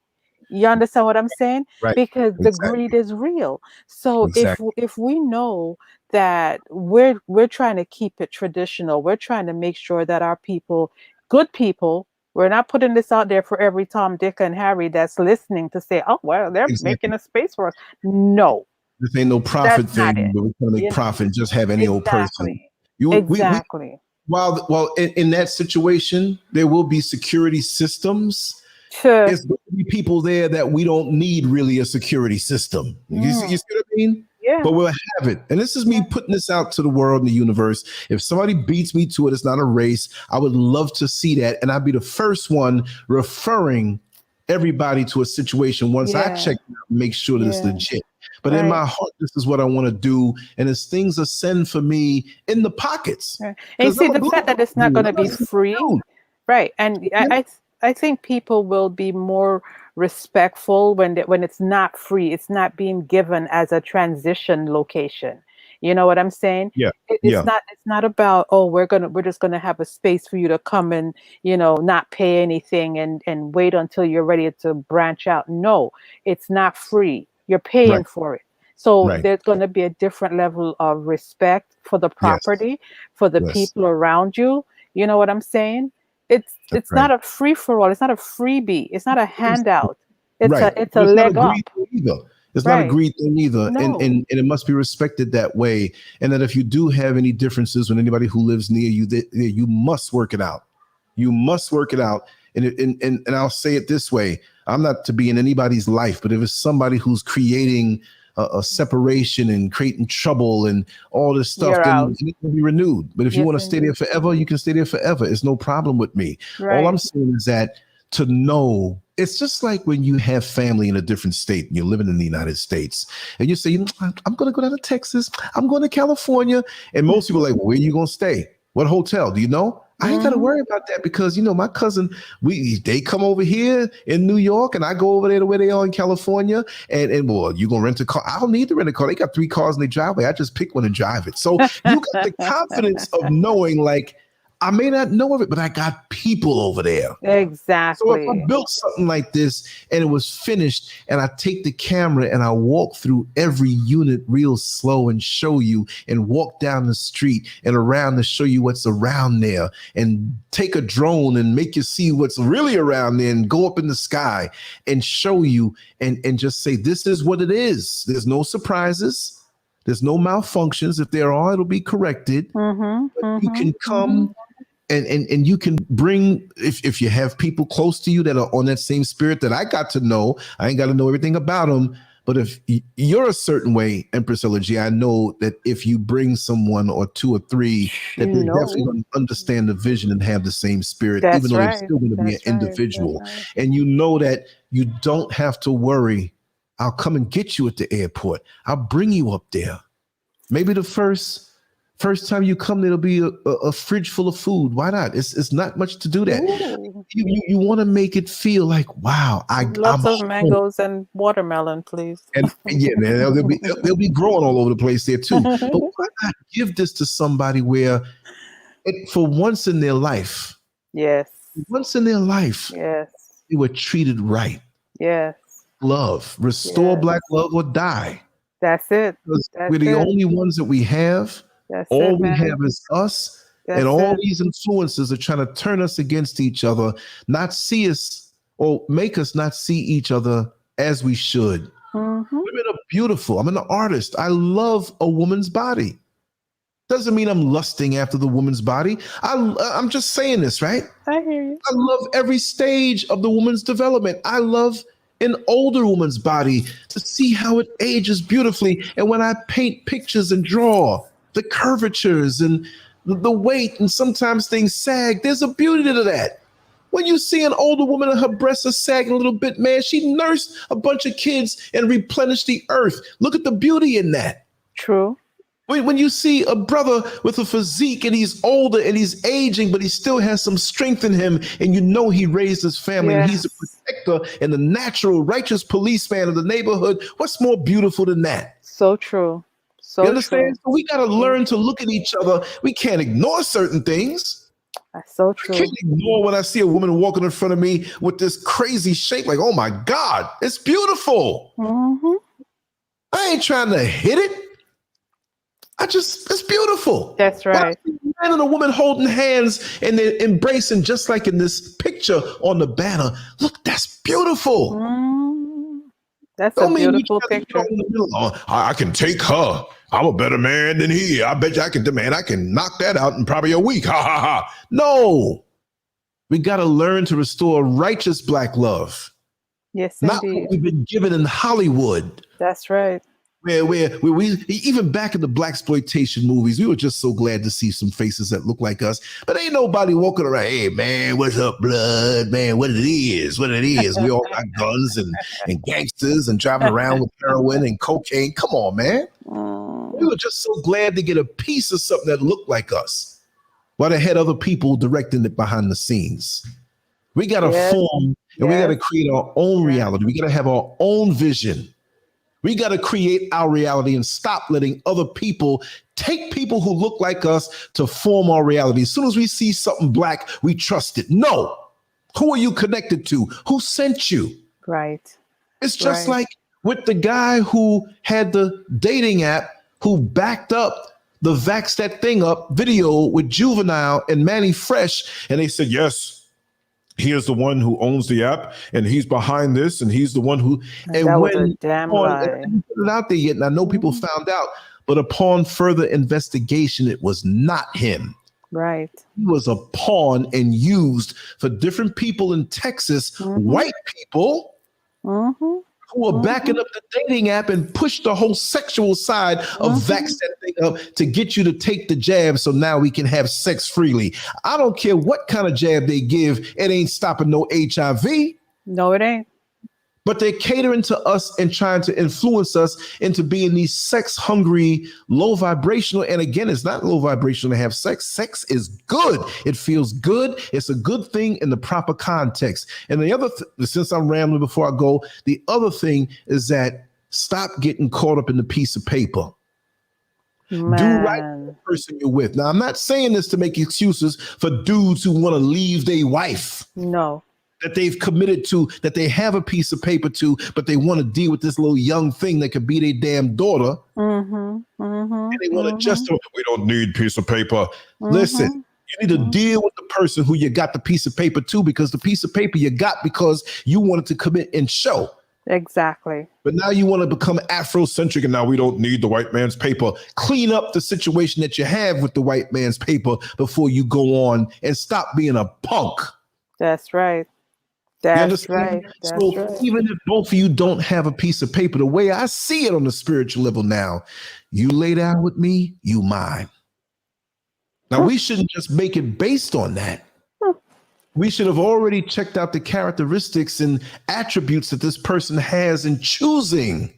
You understand what I'm saying? Right. Because the greed is real. So if we know that we're trying to keep it traditional, we're trying to make sure that our people, good people, we're not putting this out there for every Tom, Dick, and Harry that's listening to say, oh, well, they're making a space for us. No. This ain't no profit thing, but we're trying to make profit, just have any old person. Well, in that situation, there will be security systems. There's going to be people there that we don't need really a security system. You see what I mean? Yeah. But we'll have it. And this is me putting this out to the world and the universe. If somebody beats me to it, it's not a race. I would love to see that. And I'd be the first one referring everybody to a situation once I check it out and make sure that it's legit. But in my heart, this is what I want to do. And as things ascend for me in the pockets. Right. And you see, the fact that it's not going to be free. Right. And I think people will be more respectful when it's not free. It's not being given as a transition location. You know what I'm saying? Yeah. It's not about, oh, we're just gonna have a space for you to come and, not pay anything and wait until you're ready to branch out. No, it's not free. You're paying for it. So there's going to be a different level of respect for the property, for the people around you. You know what I'm saying? It's not a free for all. It's not a freebie. It's not a handout. It's a leg up. It's not a greed thing either. No. And it must be respected that way. And that if you do have any differences with anybody who lives near you, you must work it out. You must work it out. And I'll say it this way. I'm not to be in anybody's life, but if it's somebody who's creating a separation and creating trouble and all this stuff, then it can be renewed. But if you want to stay there forever, you can stay there forever. It's no problem with me. All I'm saying is that to know, it's just like when you have family in a different state and you're living in the United States and you say, I'm going to go down to Texas. I'm going to California. And most people are like, well, where are you going to stay? What hotel? Do you know? I ain't got to worry about that because, my cousin, they come over here in New York and I go over there to where they are in California. And well, you going to rent a car? I don't need to rent a car. They got 3 cars in their driveway. I just pick one and drive it. So you got the confidence of knowing, like, I may not know of it, but I got people over there. Exactly. So if I built something like this and it was finished and I take the camera and I walk through every unit real slow and show you and walk down the street and around to show you what's around there and take a drone and make you see what's really around there and go up in the sky and show you and just say, this is what it is. There's no surprises. There's no malfunctions. If there are, it'll be corrected. But you can come and you can bring, if you have people close to you that are on that same spirit that I got to know, I ain't got to know everything about them. But if you're a certain way, Empress Elegy, I know that if you bring someone or 2 or 3, that they're definitely going to understand the vision and have the same spirit, even though they're still going to be an individual. And you know that you don't have to worry. I'll come and get you at the airport. I'll bring you up there. Maybe the first time you come, there'll be a fridge full of food. Why not? It's not much to do that. You want to make it feel like, wow, lots of mangoes and watermelon, please. And yeah, man, they'll be growing all over the place there too. But why not give this to somebody where, for once in their life, they were treated right. Love, restore Black love or die. That's it. We're the only ones that we have. All we have is us. And all these influences are trying to turn us against each other, not see us or make us not see each other as we should. Women are beautiful. I'm an artist. I love a woman's body. Doesn't mean I'm lusting after the woman's body. I'm just saying this, right? I hear you. I love every stage of the woman's development. I love an older woman's body to see how it ages beautifully. And when I paint pictures and draw the curvatures and the weight, and sometimes things sag, there's a beauty to that. When you see an older woman and her breasts are sagging a little bit, man, she nursed a bunch of kids and replenished the earth. Look at the beauty in that. True. When you see a brother with a physique and he's older and he's aging, but he still has some strength in him, and you know he raised his family and he's a protector and the natural righteous policeman of the neighborhood, what's more beautiful than that? So true. So you understand? True. So we got to learn to look at each other. We can't ignore certain things. That's so true. I can't ignore when I see a woman walking in front of me with this crazy shape, like, oh my God, it's beautiful. I ain't trying to hit it. It's beautiful. That's right. A man and a woman holding hands and they're embracing, just like in this picture on the banner. Look, that's beautiful. That's a beautiful picture. I can take her. I'm a better man than he. I bet you I can knock that out in probably a week. Ha ha ha. No. We got to learn to restore righteous Black love. Yes, not indeed. what we've been given in Hollywood. That's right. Where we even back in the blaxploitation movies, we were just so glad to see some faces that look like us. But ain't nobody walking around, hey man, what's up, blood? Man, what it is. We all got guns and gangsters and driving around with heroin and cocaine. Come on, man. We were just so glad to get a piece of something that looked like us, while they had other people directing it behind the scenes. We got to form and we got to create our own reality. We got to have our own vision. We got to create our reality and stop letting other people take people who look like us to form our reality. As soon as we see something black, we trust it. No. Who are you connected to? Who sent you? Right. It's just like with the guy who had the dating app who backed up the Vax That Thing Up video with Juvenile and Manny Fresh. And they said, yes, he is the one who owns the app and he's behind this and he's the one who. And that was a damn lie. I didn't put it out there yet. And I know people found out, but upon further investigation, it was not him. Right. He was a pawn and used for different people in Texas, white people who are backing up the dating app and push the whole sexual side of Vax That Thing Up to get you to take the jab so now we can have sex freely. I don't care what kind of jab they give. It ain't stopping no HIV. No, it ain't. But they're catering to us and trying to influence us into being these sex hungry, low vibrational. And again, it's not low vibrational to have sex. Sex is good. It feels good. It's a good thing in the proper context. And the other, since I'm rambling before I go, the other thing is that stop getting caught up in the piece of paper. Man. Do right for the person you're with. Now, I'm not saying this to make excuses for dudes who want to leave their wife. No. That they've committed to, that they have a piece of paper to, but they want to deal with this little young thing that could be their damn daughter. And they want to just, we don't need piece of paper. Listen, you need to deal with the person who you got the piece of paper to, because the piece of paper you got because you wanted to commit and show. Exactly. But now you want to become Afrocentric and now we don't need the white man's paper. Clean up the situation that you have with the white man's paper before you go on and stop being a punk. That's right. That's right. That's so right. Even if both of you don't have a piece of paper, the way I see it on the spiritual level now, you lay down with me, you mine. Now, we shouldn't just make it based on that. We should have already checked out the characteristics and attributes that this person has in choosing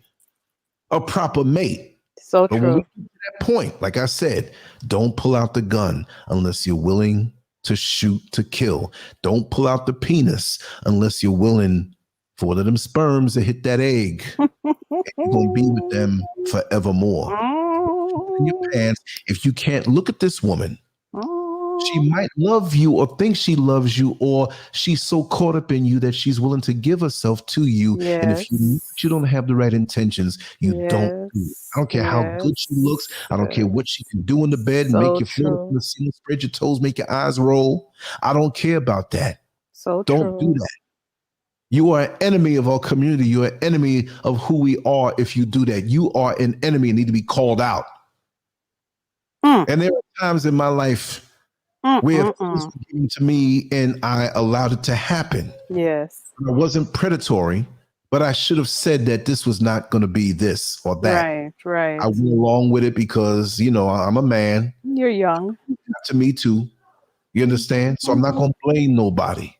a proper mate. So but true. When we get to that point, like I said, don't pull out the gun unless you're willing to shoot to kill. Don't pull out the penis unless you're willing for one of them sperms to hit that egg. You're going to be with them forevermore. In your pants, if you can't look at this woman, she might love you or think she loves you, or she's so caught up in you that she's willing to give herself to you. Yes. And if you don't have the right intentions, you don't do it. I don't care how good she looks. I don't care what she can do in the bed and make you float on the ceiling, spread your toes, make your eyes roll. I don't care about that. Don't do that. You are an enemy of our community. You're an enemy of who we are if you do that. You are an enemy and need to be called out. And there are times in my life where things were given to me and I allowed it to happen. Yes. I wasn't predatory, but I should have said that this was not going to be this or that. Right. I went along with it because, you know, I'm a man. You're young. To me too. You understand? So I'm not going to blame nobody.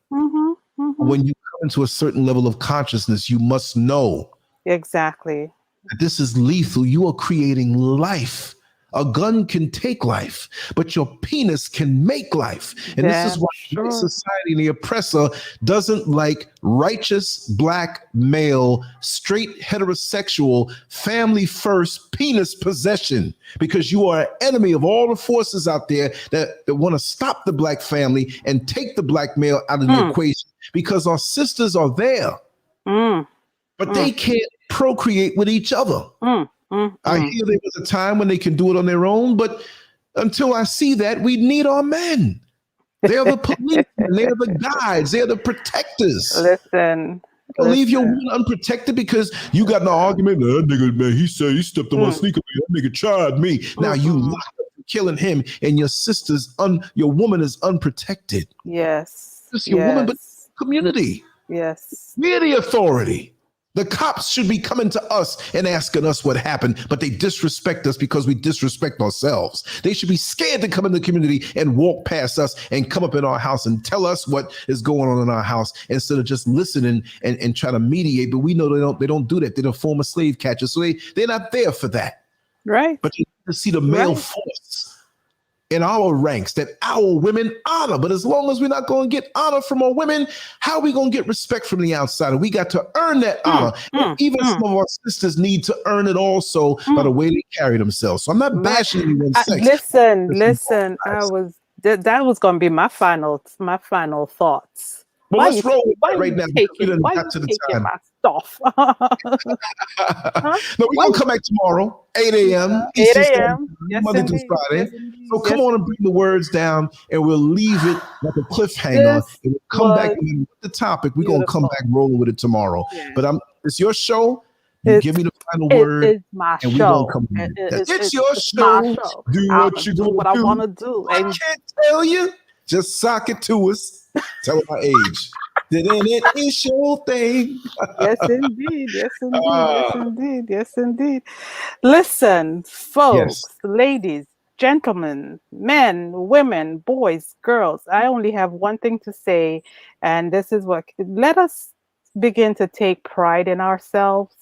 When you come into a certain level of consciousness, you must know. Exactly. That this is lethal. You are creating life. A gun can take life, but your penis can make life. And this is why society and the oppressor doesn't like righteous black male, straight heterosexual, family first penis possession, because you are an enemy of all the forces out there that want to stop the black family and take the black male out of the equation, because our sisters are there, but they can't procreate with each other. I hear there was a time when they can do it on their own, but until I see that, we need our men. They're the police, they're the guides, they're the protectors. Listen. Leave your woman unprotected because you got an argument. That nigga, man, he said he stepped on my sneaker. That nigga tried me. Now you locked up for killing him, and your your woman is unprotected. Yes. Just your woman, but community. Yes. We're the authority. The cops should be coming to us and asking us what happened, but they disrespect us because we disrespect ourselves. They should be scared to come in the community and walk past us and come up in our house and tell us what is going on in our house instead of just listening and trying to mediate. But we know they don't do that. They don't form a slave catcher. So they're not there for that. Right. But you need to see the male force in our ranks that our women honor. But as long as we're not going to get honor from our women, how are we going to get respect from the outsider? We got to earn that honor. Even some of our sisters need to earn it also by the way they carry themselves. So I'm not bashing anyone's sex. Listen. That was going to be my final thoughts. Well, let's roll with that right now. Why you taking my stuff? No, we're going to come back tomorrow, 8 a.m. 8 a.m. Monday through Friday. So come on and bring the words down, and we'll leave it like a cliffhanger. And we'll come back with the topic. We're going to come back rolling with it tomorrow. Yeah. But it's your show. You give me the final word. It's my show. We're gonna come it's your show. Do what you do. What I want to do. I can't tell you. Just sock it to us. Tell her my age. Then it is your thing. Yes, indeed. Yes, indeed. Yes, indeed. Yes, indeed. Listen, folks, ladies, gentlemen, men, women, boys, girls. I only have one thing to say, and this is what. Let us begin to take pride in ourselves.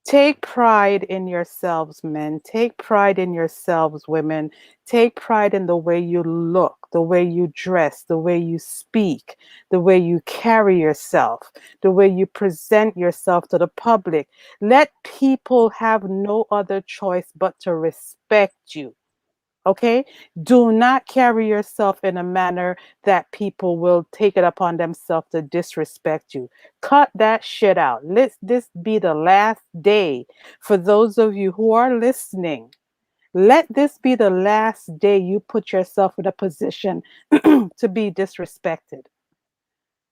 Take pride in yourselves, men. Take pride in yourselves, women. Take pride in the way you look, the way you dress, the way you speak, the way you carry yourself, the way you present yourself to the public. Let people have no other choice but to respect you. Okay? Do not carry yourself in a manner that people will take it upon themselves to disrespect you. Cut that shit out. Let this be the last day for those of you who are listening. Let this be the last day you put yourself in a position to be disrespected.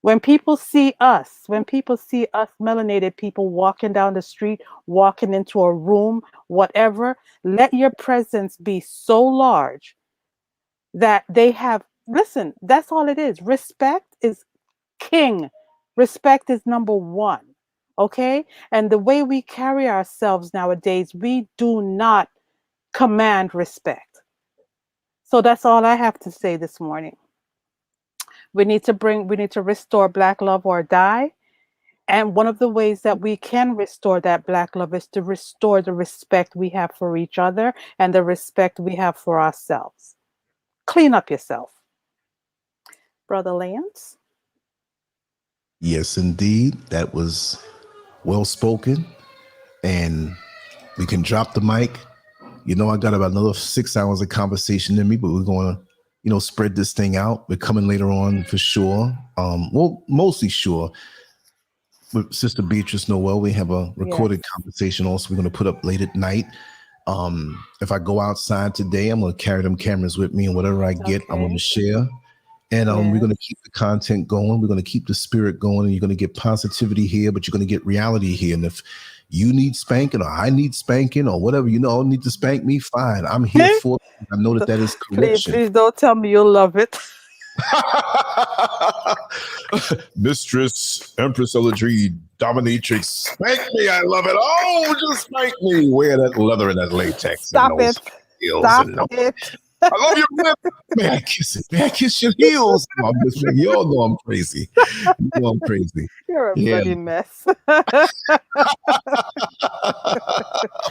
When people see us melanated people walking down the street, walking into a room, whatever, let your presence be so large that they have, listen, that's all it is. Respect is king. Respect is number one. Okay? And the way we carry ourselves nowadays, we do not command respect. So that's all I have to say this morning. We need to restore Black love or die. And one of the ways that we can restore that Black love is to restore the respect we have for each other and the respect we have for ourselves. Clean up yourself. Brother Lance? Yes, indeed. That was well spoken. And we can drop the mic. You know, I got about another 6 hours of conversation in me, but we're going to spread this thing out. We're coming later on for sure. Well, mostly sure. With Sister Beatrice Noel, we have a recorded conversation also we're going to put up late at night. If I go outside today, I'm going to carry them cameras with me, and whatever I get, I'm going to share. And we're going to keep the content going. We're going to keep the spirit going, and you're going to get positivity here, but you're going to get reality here. And if you need spanking or I need spanking or whatever, need to spank me, fine. I'm here for it. I know that is correction. Please don't tell me you'll love it. Mistress, Empress Eladri, Dominatrix, spank me. I love it. Oh, just spank me. Wear that leather and that latex. Stop it. Stop it. I love your lip. May I kiss it? May I kiss your heels? No, I'm just saying, you all know I'm crazy. You know I'm crazy. You're a bloody mess.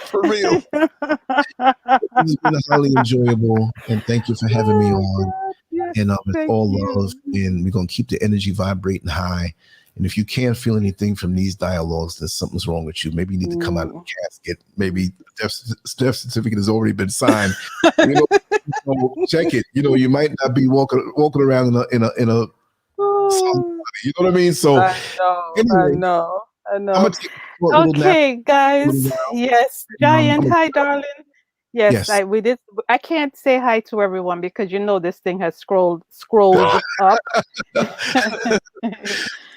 For real. It's been highly enjoyable, and thank you for having me on. And it's all love, and we're going to keep the energy vibrating high. And if you can't feel anything from these dialogues, then something's wrong with you. Maybe you need to come out of the casket. Maybe the death certificate has already been signed. Check it. You might not be walking around in a somebody, you know what I mean? So I know. Okay, guys. Yes, Giant. Hi, darling. Yes, I can't say hi to everyone because this thing has scrolled up.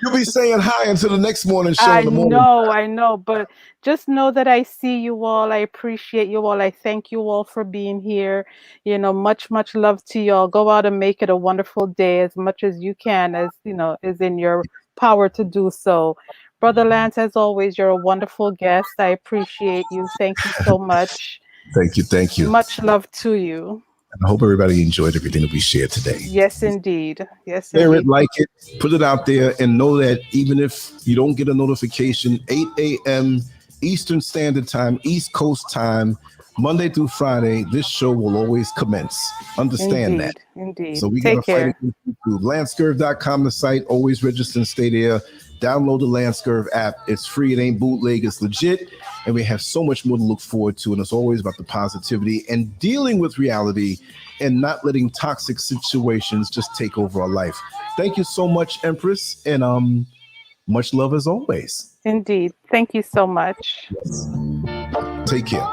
You'll be saying hi until the next morning show. I know, but just know that I see you all. I appreciate you all. I thank you all for being here. Much love to y'all. Go out and make it a wonderful day as much as you can, as is in your power to do so. Brother Lance, as always, you're a wonderful guest. I appreciate you. Thank you so much. Thank you. Much love to you. And I hope everybody enjoyed everything that we shared today. Yes, indeed. Share it, like it, put it out there, and know that even if you don't get a notification, 8 a.m. Eastern Standard Time, East Coast time, Monday through Friday, this show will always commence. Understand that. Indeed. So we got to fight against YouTube. LanceScurv.com, the site. Always register and stay there. Download the LanceScurv app. It's free. It ain't bootleg. It's legit. And we have so much more to look forward to. And it's always about the positivity and dealing with reality and not letting toxic situations just take over our life. Thank you so much, Empress. And much love as always. Indeed. Thank you so much. Yes. Take care.